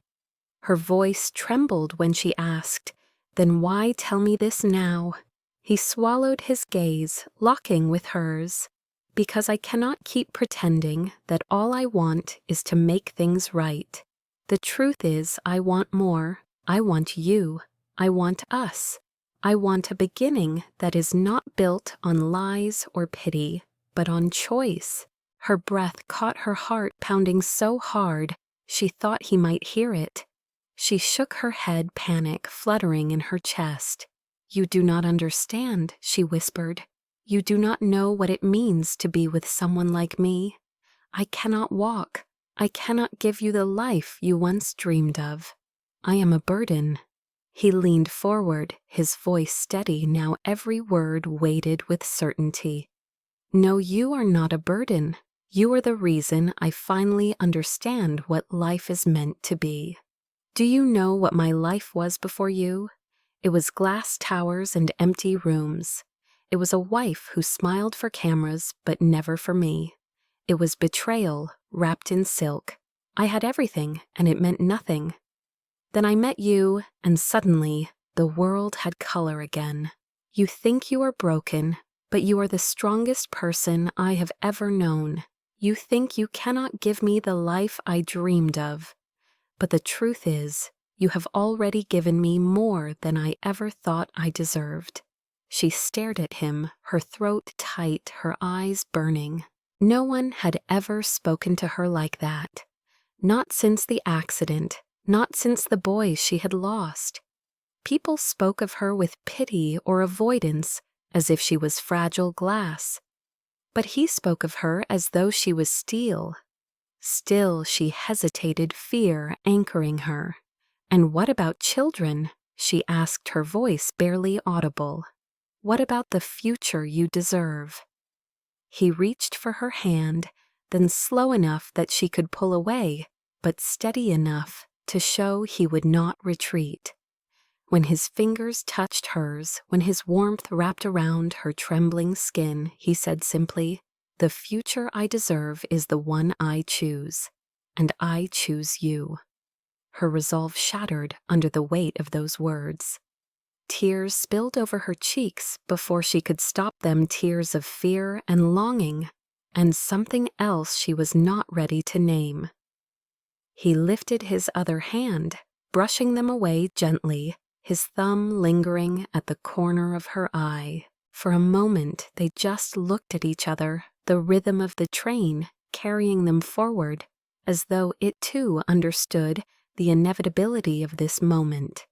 Her voice trembled when she asked, "Then why tell me this now?" He swallowed his gaze, locking with hers. "Because I cannot keep pretending that all I want is to make things right. The truth is, I want more. I want you. I want us. I want a beginning that is not built on lies or pity, but on choice." Her breath caught her heart pounding so hard, She thought he might hear it. She shook her head, panic fluttering in her chest. "You do not understand," she whispered. "You do not know what it means to be with someone like me. I cannot walk. I cannot give you the life you once dreamed of. I am a burden." He leaned forward, his voice steady, now every word weighted with certainty. "No, you are not a burden. You are the reason I finally understand what life is meant to be. Do you know what my life was before you? It was glass towers and empty rooms. It was a wife who smiled for cameras but never for me. It was betrayal wrapped in silk. I had everything and it meant nothing. Then I met you, and suddenly the world had color again. You think you are broken, but you are the strongest person I have ever known. You think you cannot give me the life I dreamed of. But the truth is, you have already given me more than I ever thought I deserved." She stared at him, her throat tight, her eyes burning. No one had ever spoken to her like that. Not since the accident, not since the boys she had lost. People spoke of her with pity or avoidance, as if she was fragile glass. But he spoke of her as though she was steel. Still she hesitated, fear anchoring her. "And what about children?" she asked, her voice barely audible. "What about the future you deserve?" He reached for her hand, then slow enough that she could pull away, but steady enough to show he would not retreat. When his fingers touched hers, when his warmth wrapped around her trembling skin, he said simply, "The future I deserve is the one I choose, and I choose you." Her resolve shattered under the weight of those words. Tears spilled over her cheeks before she could stop them, tears of fear and longing, and something else she was not ready to name. He lifted his other hand, brushing them away gently, his thumb lingering at the corner of her eye. For a moment they just looked at each other, the rhythm of the train carrying them forward, as though it too understood the inevitability of this moment.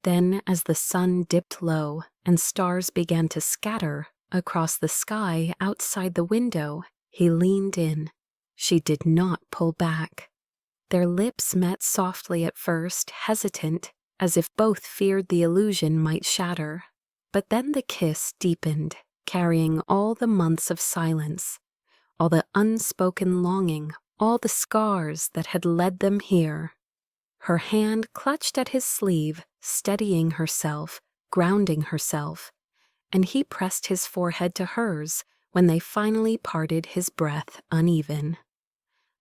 Then, as the sun dipped low and stars began to scatter across the sky outside the window, he leaned in. She did not pull back. Their lips met softly at first, hesitant, as if both feared the illusion might shatter. But then the kiss deepened, carrying all the months of silence, all the unspoken longing, all the scars that had led them here. Her hand clutched at his sleeve, steadying herself, grounding herself, and he pressed his forehead to hers when they finally parted, his breath uneven.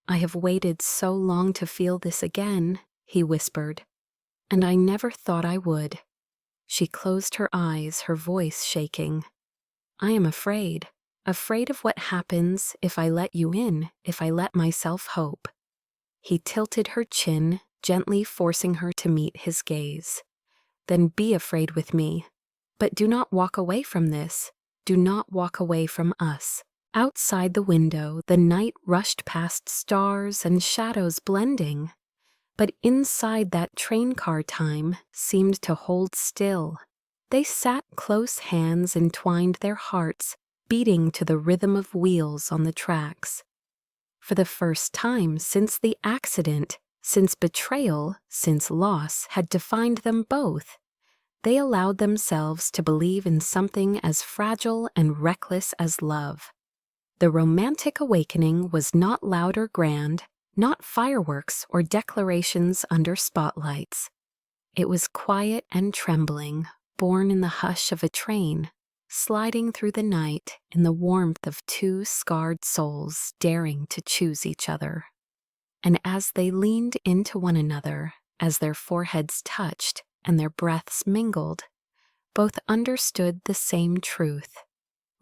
"I have waited so long to feel this again," he whispered, "and I never thought I would." She closed her eyes, her voice shaking. "I am afraid of what happens if I let you in, if I let myself hope." He tilted her chin, gently forcing her to meet his gaze. "Then be afraid with me. But do not walk away from this. Do not walk away from us." Outside the window, the night rushed past, stars and shadows blending. But inside that train car, time seemed to hold still. They sat close, hands entwined, their hearts beating to the rhythm of wheels on the tracks. For the first time since the accident, since betrayal, since loss had defined them both, they allowed themselves to believe in something as fragile and reckless as love. The romantic awakening was not loud or grand, not fireworks or declarations under spotlights. It was quiet and trembling, born in the hush of a train, sliding through the night in the warmth of two scarred souls daring to choose each other. And as they leaned into one another, as their foreheads touched and their breaths mingled, both understood the same truth.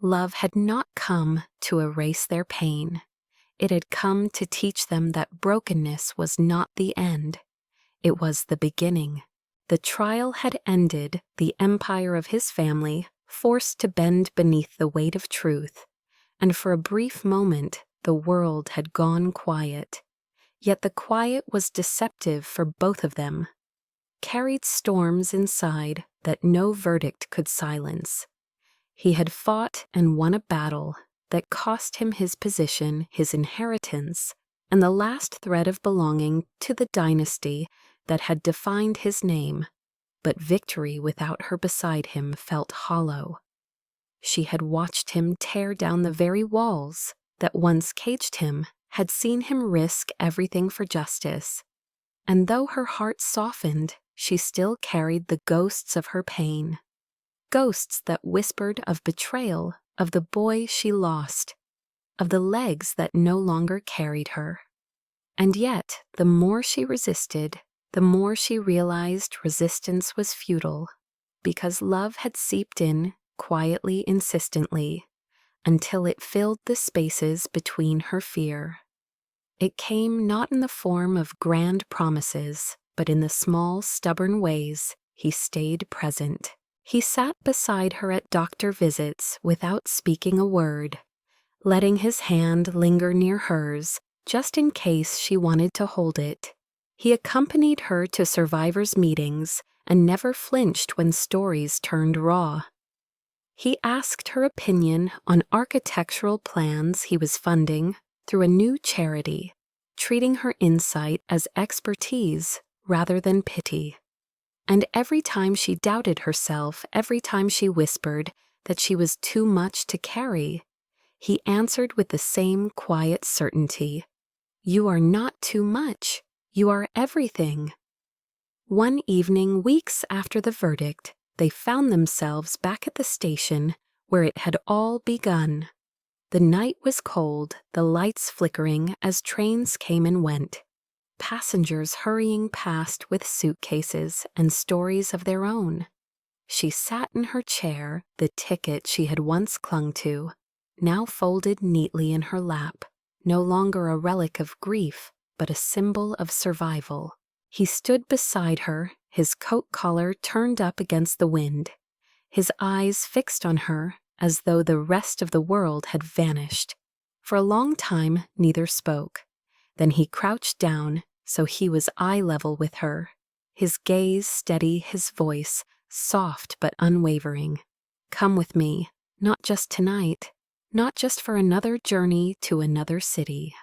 Love had not come to erase their pain. It had come to teach them that brokenness was not the end. It was the beginning. The trial had ended, the empire of his family forced to bend beneath the weight of truth, and for a brief moment the world had gone quiet. Yet the quiet was deceptive for both of them, carried storms inside that no verdict could silence. He had fought and won a battle that cost him his position, his inheritance, and the last thread of belonging to the dynasty that had defined his name. But victory without her beside him felt hollow. She had watched him tear down the very walls that once caged him, had seen him risk everything for justice. And though her heart softened, she still carried the ghosts of her pain. Ghosts that whispered of betrayal, of the boy she lost, of the legs that no longer carried her. And yet, the more she resisted, the more she realized resistance was futile, because love had seeped in, quietly, insistently, until it filled the spaces between her fear. It came not in the form of grand promises, but in the small, stubborn ways he stayed present. He sat beside her at doctor visits without speaking a word, letting his hand linger near hers just in case she wanted to hold it. He accompanied her to survivors' meetings and never flinched when stories turned raw. He asked her opinion on architectural plans he was funding through a new charity, treating her insight as expertise rather than pity. And every time she doubted herself, every time she whispered that she was too much to carry, he answered with the same quiet certainty. You are not too much. You are everything. One evening, weeks after the verdict, they found themselves back at the station where it had all begun. The night was cold, the lights flickering as trains came and went. Passengers hurrying past with suitcases and stories of their own. She sat in her chair, the ticket she had once clung to, now folded neatly in her lap, no longer a relic of grief, but a symbol of survival. He stood beside her, his coat collar turned up against the wind, his eyes fixed on her as though the rest of the world had vanished. For a long time, neither spoke. Then he crouched down, so he was eye level with her, his gaze steady, his voice soft but unwavering. Come with me, not just tonight, not just for another journey to another city.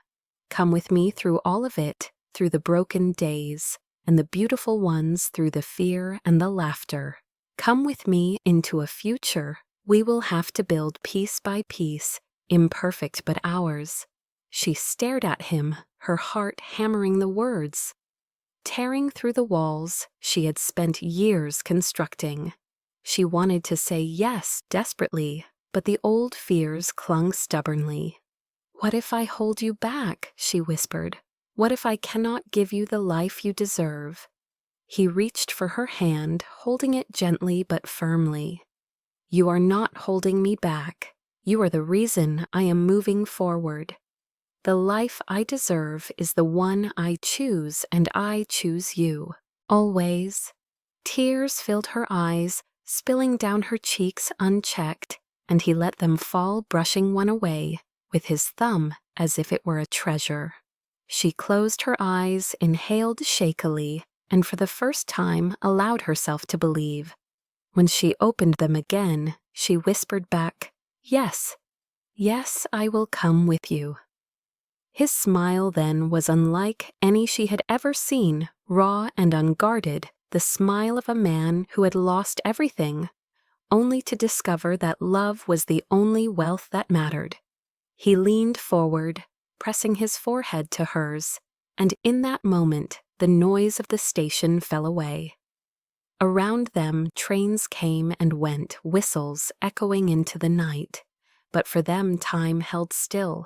Come with me through all of it, through the broken days, and the beautiful ones through the fear and the laughter. Come with me into a future we will have to build piece by piece, imperfect but ours. She stared at him, her heart hammering the words. Tearing through the walls she had spent years constructing. She wanted to say yes desperately, but the old fears clung stubbornly. What if I hold you back? She whispered. What if I cannot give you the life you deserve? He reached for her hand, holding it gently but firmly. You are not holding me back. You are the reason I am moving forward. The life I deserve is the one I choose, and I choose you. Always. Tears filled her eyes, spilling down her cheeks unchecked, and he let them fall, brushing one away, with his thumb as if it were a treasure. She closed her eyes, inhaled shakily, and for the first time allowed herself to believe. When she opened them again, she whispered back, Yes, yes, I will come with you. His smile then was unlike any she had ever seen, raw and unguarded, the smile of a man who had lost everything, only to discover that love was the only wealth that mattered. He leaned forward, pressing his forehead to hers, and in that moment the noise of the station fell away. Around them trains came and went, whistles echoing into the night, but for them time held still.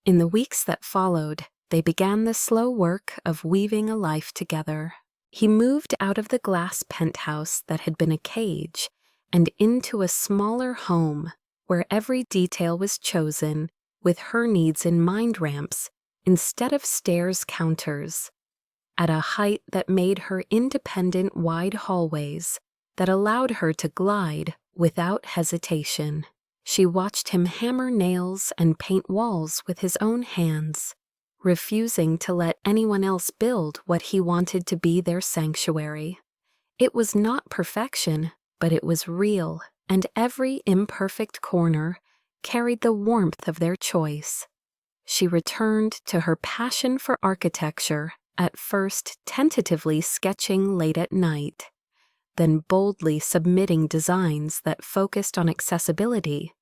In the weeks that followed, they began the slow work of weaving a life together. He moved out of the glass penthouse that had been a cage and into a smaller home where every detail was chosen with her needs in mind ramps instead of stairs counters, at a height that made her independent wide hallways that allowed her to glide without hesitation. She watched him hammer nails and paint walls with his own hands, refusing to let anyone else build what he wanted to be their sanctuary. It was not perfection, but it was real, and every imperfect corner carried the warmth of their choice. She returned to her passion for architecture, at first tentatively sketching late at night, then boldly submitting designs that focused on accessibility.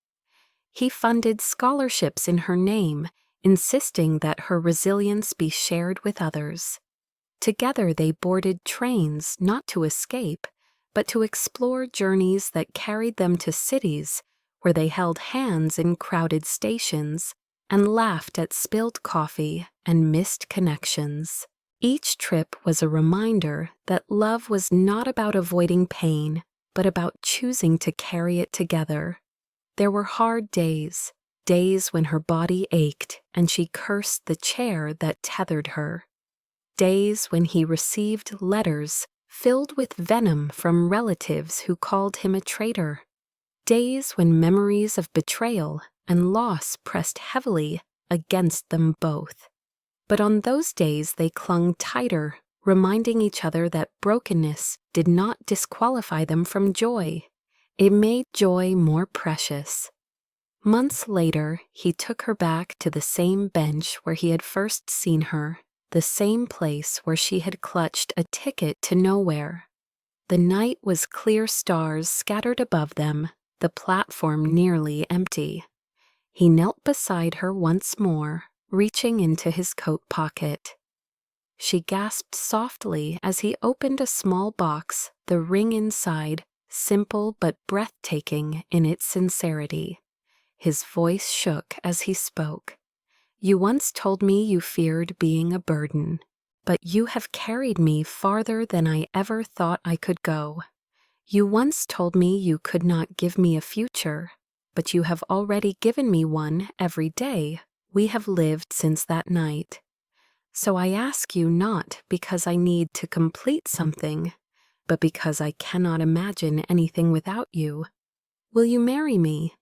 He funded scholarships in her name, insisting that her resilience be shared with others. Together they boarded trains not to escape, but to explore journeys that carried them to cities where they held hands in crowded stations and laughed at spilled coffee and missed connections. Each trip was a reminder that love was not about avoiding pain, but about choosing to carry it together. There were hard days when her body ached and she cursed the chair that tethered her. Days when he received letters filled with venom from relatives who called him a traitor. Days when memories of betrayal and loss pressed heavily against them both. But on those days they clung tighter, reminding each other that brokenness did not disqualify them from joy. It made joy more precious. Months later, he took her back to the same bench where he had first seen her, the same place where she had clutched a ticket to nowhere. The night was clear stars scattered above them, the platform nearly empty. He knelt beside her once more, reaching into his coat pocket. She gasped softly as he opened a small box, the ring inside, simple but breathtaking in its sincerity. His voice shook as he spoke. "You once told me you feared being a burden, but you have carried me farther than I ever thought I could go. You once told me you could not give me a future, but you have already given me one every day we have lived since that night. So I ask you not because I need to complete something, but because I cannot imagine anything without you. Will you marry me?"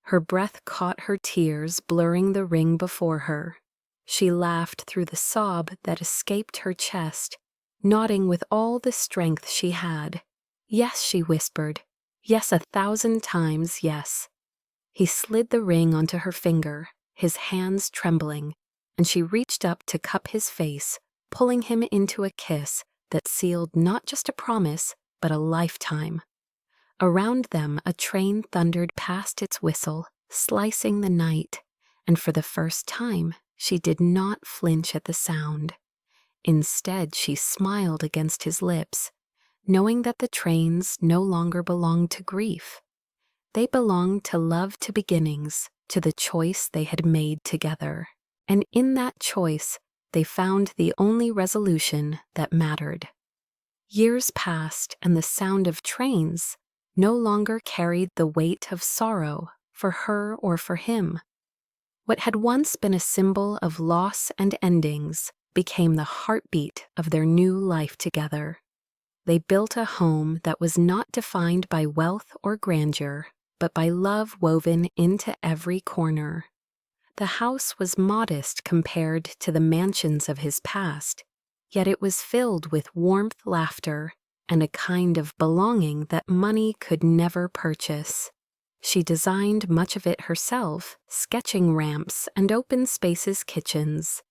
Her breath caught her tears, blurring the ring before her. She laughed through the sob that escaped her chest, nodding with all the strength she had. "Yes," she whispered. "Yes, 1,000 times yes." He slid the ring onto her finger, his hands trembling, and she reached up to cup his face, pulling him into a kiss that sealed not just a promise, but a lifetime. Around them, a train thundered past its whistle, slicing the night, and for the first time, she did not flinch at the sound. Instead, she smiled against his lips, knowing that the trains no longer belonged to grief. They belonged to love, to beginnings, to the choice they had made together. And in that choice, they found the only resolution that mattered. Years passed, and the sound of trains no longer carried the weight of sorrow for her or for him. What had once been a symbol of loss and endings became the heartbeat of their new life together. They built a home that was not defined by wealth or grandeur, but by love woven into every corner. The house was modest compared to the mansions of his past, yet it was filled with warmth, laughter, and a kind of belonging that money could never purchase. She designed much of it herself, sketching ramps and open spaces kitchens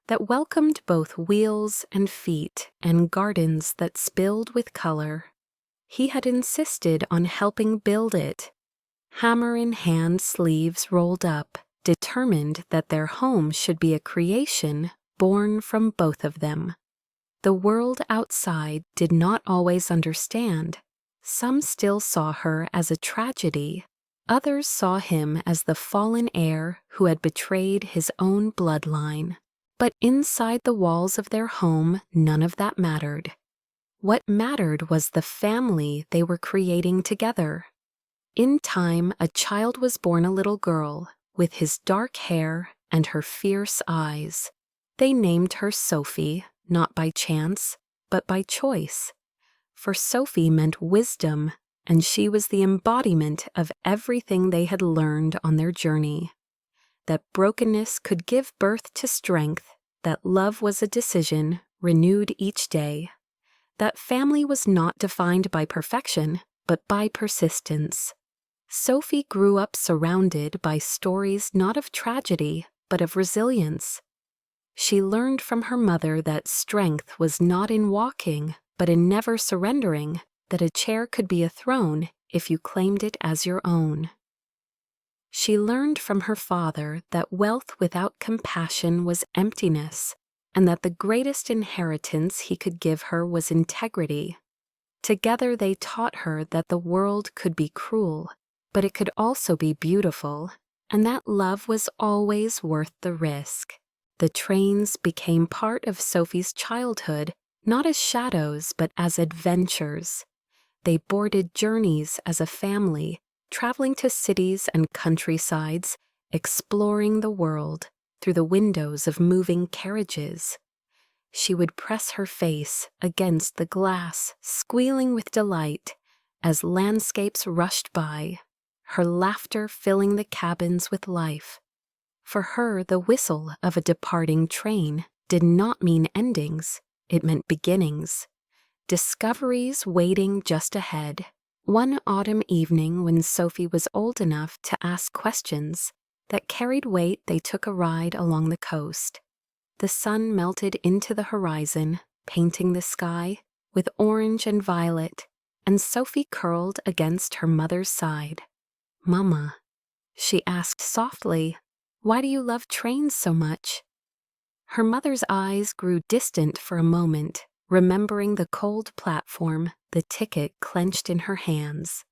that welcomed both wheels and feet and gardens that spilled with color. He had insisted on helping build it, hammer in hand, sleeves rolled up, determined that their home should be a creation born from both of them. The world outside did not always understand. Some still saw her as a tragedy. Others saw him as the fallen heir who had betrayed his own bloodline. But inside the walls of their home, none of that mattered. What mattered was the family they were creating together. In time, a child was born, a little girl, with his dark hair and her fierce eyes. They named her Sophie, not by chance, but by choice. For Sophie meant wisdom, and she was the embodiment of everything they had learned on their journey. That brokenness could give birth to strength, that love was a decision renewed each day, that family was not defined by perfection, but by persistence. Sophie grew up surrounded by stories not of tragedy, but of resilience. She learned from her mother that strength was not in walking, but in never surrendering, that a chair could be a throne if you claimed it as your own. She learned from her father that wealth without compassion was emptiness, and that the greatest inheritance he could give her was integrity. Together they taught her that the world could be cruel, but it could also be beautiful, and that love was always worth the risk. The trains became part of Sophie's childhood, not as shadows but as adventures. They boarded journeys as a family, traveling to cities and countrysides, exploring the world through the windows of moving carriages. She would press her face against the glass, squealing with delight as landscapes rushed by, her laughter filling the cabins with life. For her, the whistle of a departing train did not mean endings, it meant beginnings. Discoveries waiting just ahead. One autumn evening when Sophie was old enough to ask questions that carried weight, they took a ride along the coast. The sun melted into the horizon, painting the sky with orange and violet, and Sophie curled against her mother's side. "Mama," she asked softly, "why do you love trains so much?" Her mother's eyes grew distant for a moment, remembering the cold platform, the ticket clenched in her hands.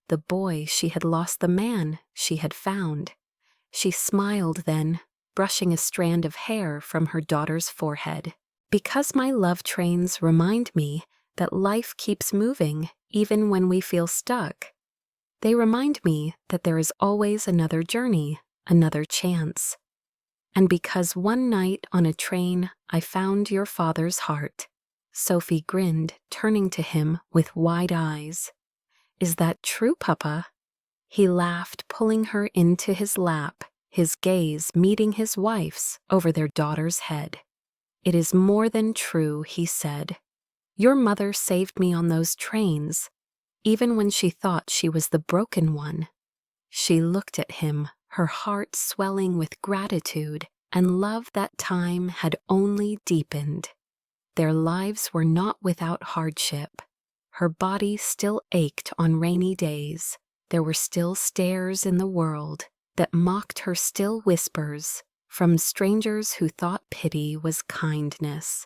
The boy she had lost, the man she had found. She smiled then, brushing a strand of hair from her daughter's forehead. "Because my love trains remind me that life keeps moving even when we feel stuck. They remind me that there is always another journey, another chance. And because one night on a train I found your father's heart." Sophie grinned, turning to him with wide eyes. "Is that true, Papa?" He laughed, pulling her into his lap, his gaze meeting his wife's over their daughter's head. "It is more than true," he said. "Your mother saved me on those trains, even when she thought she was the broken one." She looked at him, her heart swelling with gratitude and love that time had only deepened. Their lives were not without hardship. Her body still ached on rainy days. There were still stares in the world that mocked her, still whispers from strangers who thought pity was kindness.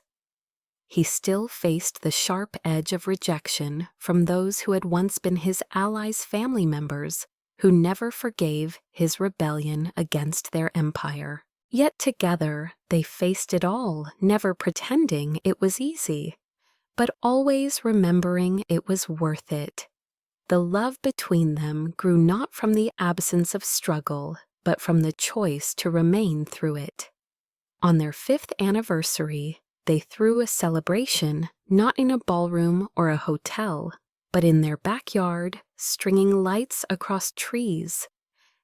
He still faced the sharp edge of rejection from those who had once been his allies, family members, who never forgave his rebellion against their empire. Yet together they faced it all, never pretending it was easy, but always remembering it was worth it. The love between them grew not from the absence of struggle, but from the choice to remain through it. On their 5th anniversary, they threw a celebration, not in a ballroom or a hotel, but in their backyard, stringing lights across trees,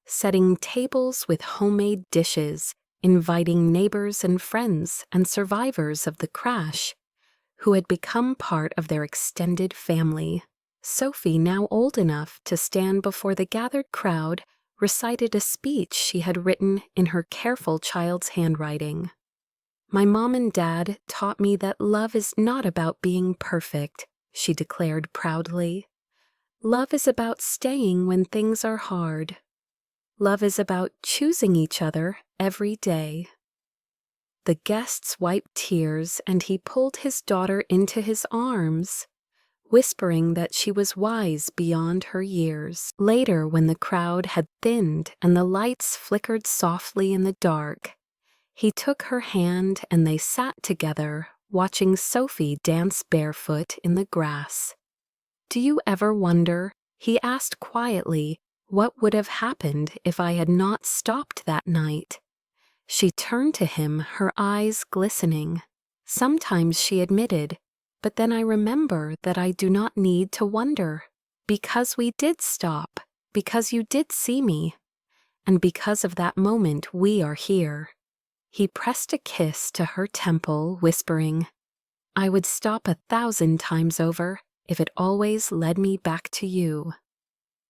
setting tables with homemade dishes, inviting neighbors and friends and survivors of the crash, who had become part of their extended family. Sophie, now old enough to stand before the gathered crowd, recited a speech she had written in her careful child's handwriting. "My mom and dad taught me that love is not about being perfect," she declared proudly. "Love is about staying when things are hard. Love is about choosing each other every day." The guests wiped tears, and he pulled his daughter into his arms, whispering that she was wise beyond her years. Later, when the crowd had thinned and the lights flickered softly in the dark, he took her hand and they sat together, watching Sophie dance barefoot in the grass. "Do you ever wonder," he asked quietly, "what would have happened if I had not stopped that night?" She turned to him, her eyes glistening. "Sometimes," she admitted, "but then I remember that I do not need to wonder, because we did stop, because you did see me, and because of that moment we are here." He pressed a kiss to her temple, whispering, "I would stop 1,000 times over if it always led me back to you."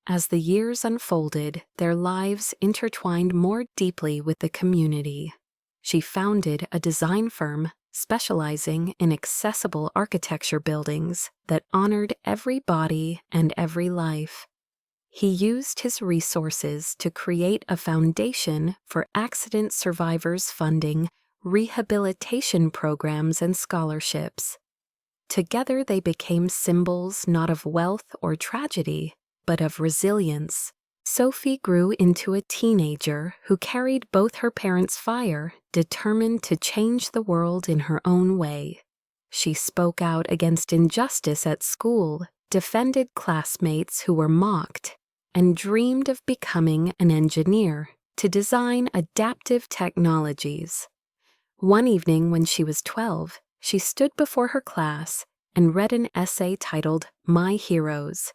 As the years unfolded, their lives intertwined more deeply with the community. She founded a design firm specializing in accessible architecture buildings that honored every body and every life. He used his resources to create a foundation for accident survivors funding rehabilitation programs and scholarships. Together they became symbols not of wealth or tragedy, but of resilience. Sophie grew into a teenager who carried both her parents' fire, determined to change the world in her own way. She spoke out against injustice at school, defended classmates who were mocked, and dreamed of becoming an engineer to design adaptive technologies. One evening when she was 12, she stood before her class and read an essay titled "My Heroes."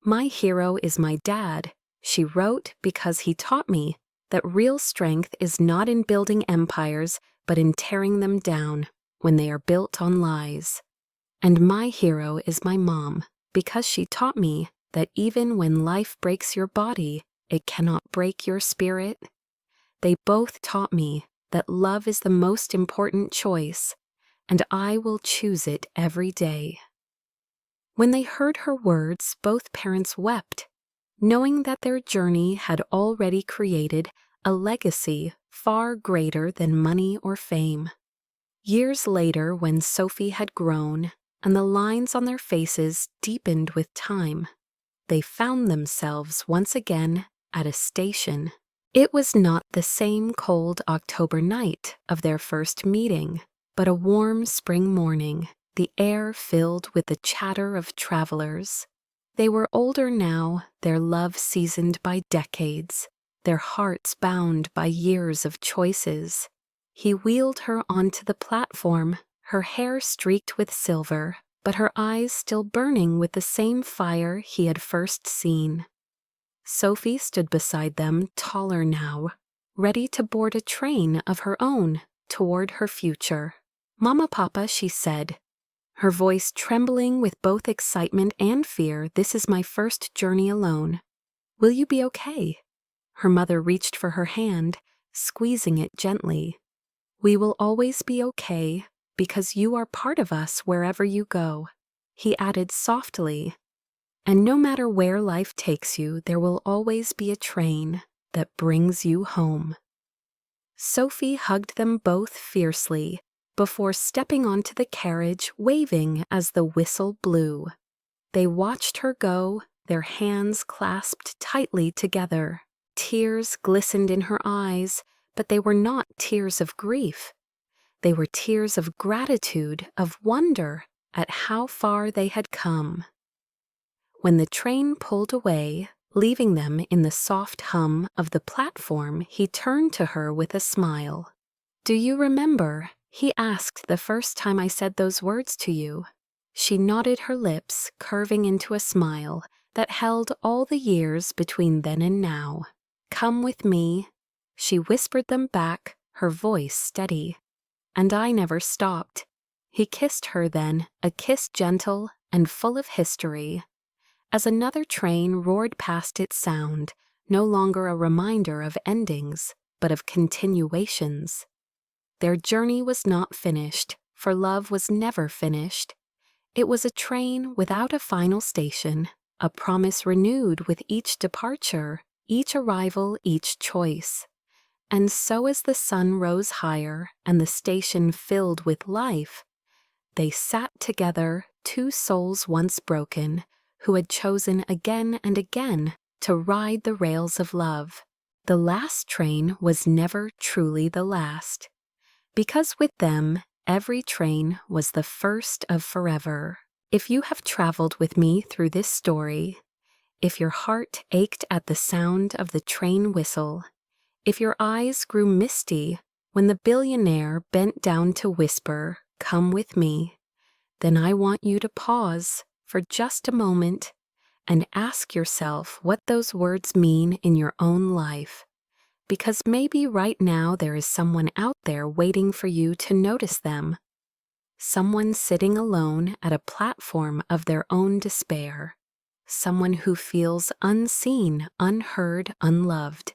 "My hero is my dad," she wrote, "because he taught me that real strength is not in building empires, but in tearing them down when they are built on lies. And my hero is my mom, because she taught me that even when life breaks your body, it cannot break your spirit. They both taught me that love is the most important choice, and I will choose it every day." When they heard her words, both parents wept, knowing that their journey had already created a legacy far greater than money or fame. Years later, when Sophie had grown and the lines on their faces deepened with time, they found themselves once again at a station. It was not the same cold October night of their first meeting, but a warm spring morning, the air filled with the chatter of travelers. They were older now, their love seasoned by decades, their hearts bound by years of choices. He wheeled her onto the platform, her hair streaked with silver, but her eyes still burning with the same fire he had first seen. Sophie stood beside them, taller now, ready to board a train of her own toward her future. "Mama, Papa," she said, her voice trembling with both excitement and fear, "this is my first journey alone. Will you be okay?" Her mother reached for her hand, squeezing it gently. "We will always be okay, because you are part of us wherever you go," he added softly. "And no matter where life takes you, there will always be a train that brings you home." Sophie hugged them both fiercely before stepping onto the carriage, waving as the whistle blew. They watched her go, their hands clasped tightly together. Tears glistened in her eyes, but they were not tears of grief. They were tears of gratitude, of wonder at how far they had come. When the train pulled away, leaving them in the soft hum of the platform, he turned to her with a smile. "Do you remember?" he asked, "the first time I said those words to you?" She nodded her lips, curving into a smile that held all the years between then and now. "Come with me." She whispered them back, her voice steady. "And I never stopped." He kissed her then, a kiss gentle and full of history. As another train roared past its sound, no longer a reminder of endings, but of continuations. Their journey was not finished, for love was never finished. It was a train without a final station, a promise renewed with each departure, each arrival, each choice. And so as the sun rose higher and the station filled with life, they sat together, two souls once broken, who had chosen again and again to ride the rails of love. The last train was never truly the last, because with them, every train was the first of forever. If you have traveled with me through this story, if your heart ached at the sound of the train whistle, if your eyes grew misty when the billionaire bent down to whisper, "Come with me," then I want you to pause for just a moment and ask yourself what those words mean in your own life. because maybe right now there is someone out there waiting for you to notice them. Someone sitting alone at a platform of their own despair. Someone who feels unseen, unheard, unloved.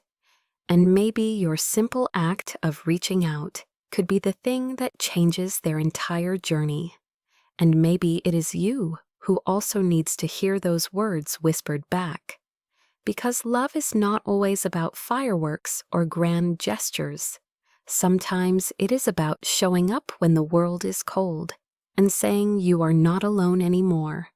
And maybe your simple act of reaching out could be the thing that changes their entire journey. And maybe it is you who also needs to hear those words whispered back. Because love is not always about fireworks or grand gestures. Sometimes it is about showing up when the world is cold and saying you are not alone anymore.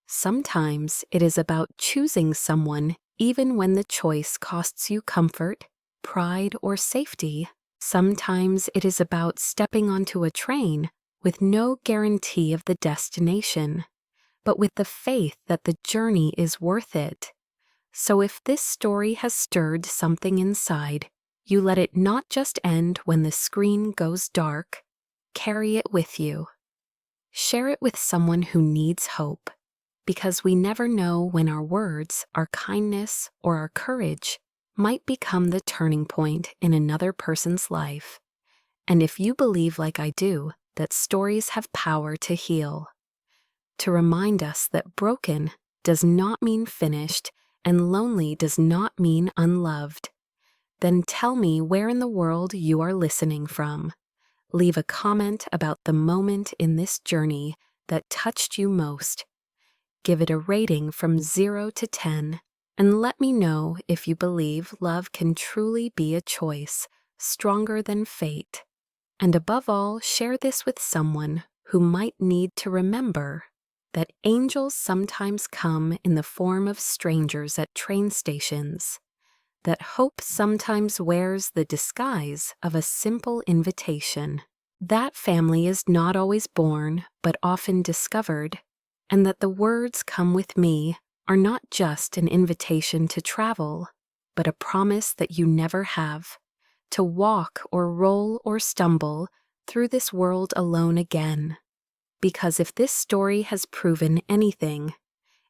Sometimes it is about choosing someone even when the choice costs you comfort, pride, or safety. Sometimes it is about stepping onto a train with no guarantee of the destination, but with the faith that the journey is worth it. So if this story has stirred something inside, you let it not just end when the screen goes dark. Carry it with you. Share it with someone who needs hope, because we never know when our words, our kindness, or our courage might become the turning point in another person's life. And if you believe like I do, that stories have power to heal, to remind us that broken does not mean finished, and lonely does not mean unloved, then tell me where in the world you are listening from. Leave a comment about the moment in this journey that touched you most. Give it a rating from 0 to 10, and let me know if you believe love can truly be a choice stronger than fate. And above all, share this with someone who might need to remember that angels sometimes come in the form of strangers at train stations, that hope sometimes wears the disguise of a simple invitation, that family is not always born but often discovered, and that the words "come with me" are not just an invitation to travel, but a promise that you never have, to walk or roll or stumble through this world alone again. Because if this story has proven anything,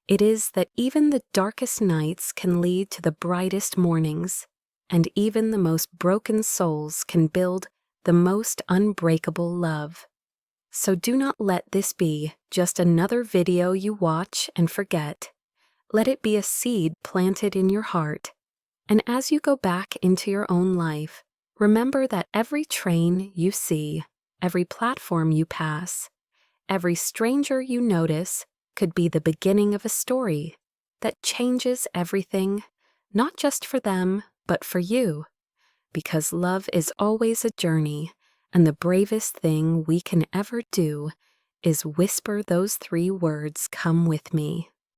it is that even the darkest nights can lead to the brightest mornings, and even the most broken souls can build the most unbreakable love. So do not let this be just another video you watch and forget. Let it be a seed planted in your heart. And as you go back into your own life, remember that every train you see, every platform you pass, every stranger you notice could be the beginning of a story that changes everything, not just for them, but for you. Because love is always a journey, and the bravest thing we can ever do is whisper those 3 words, "Come with me."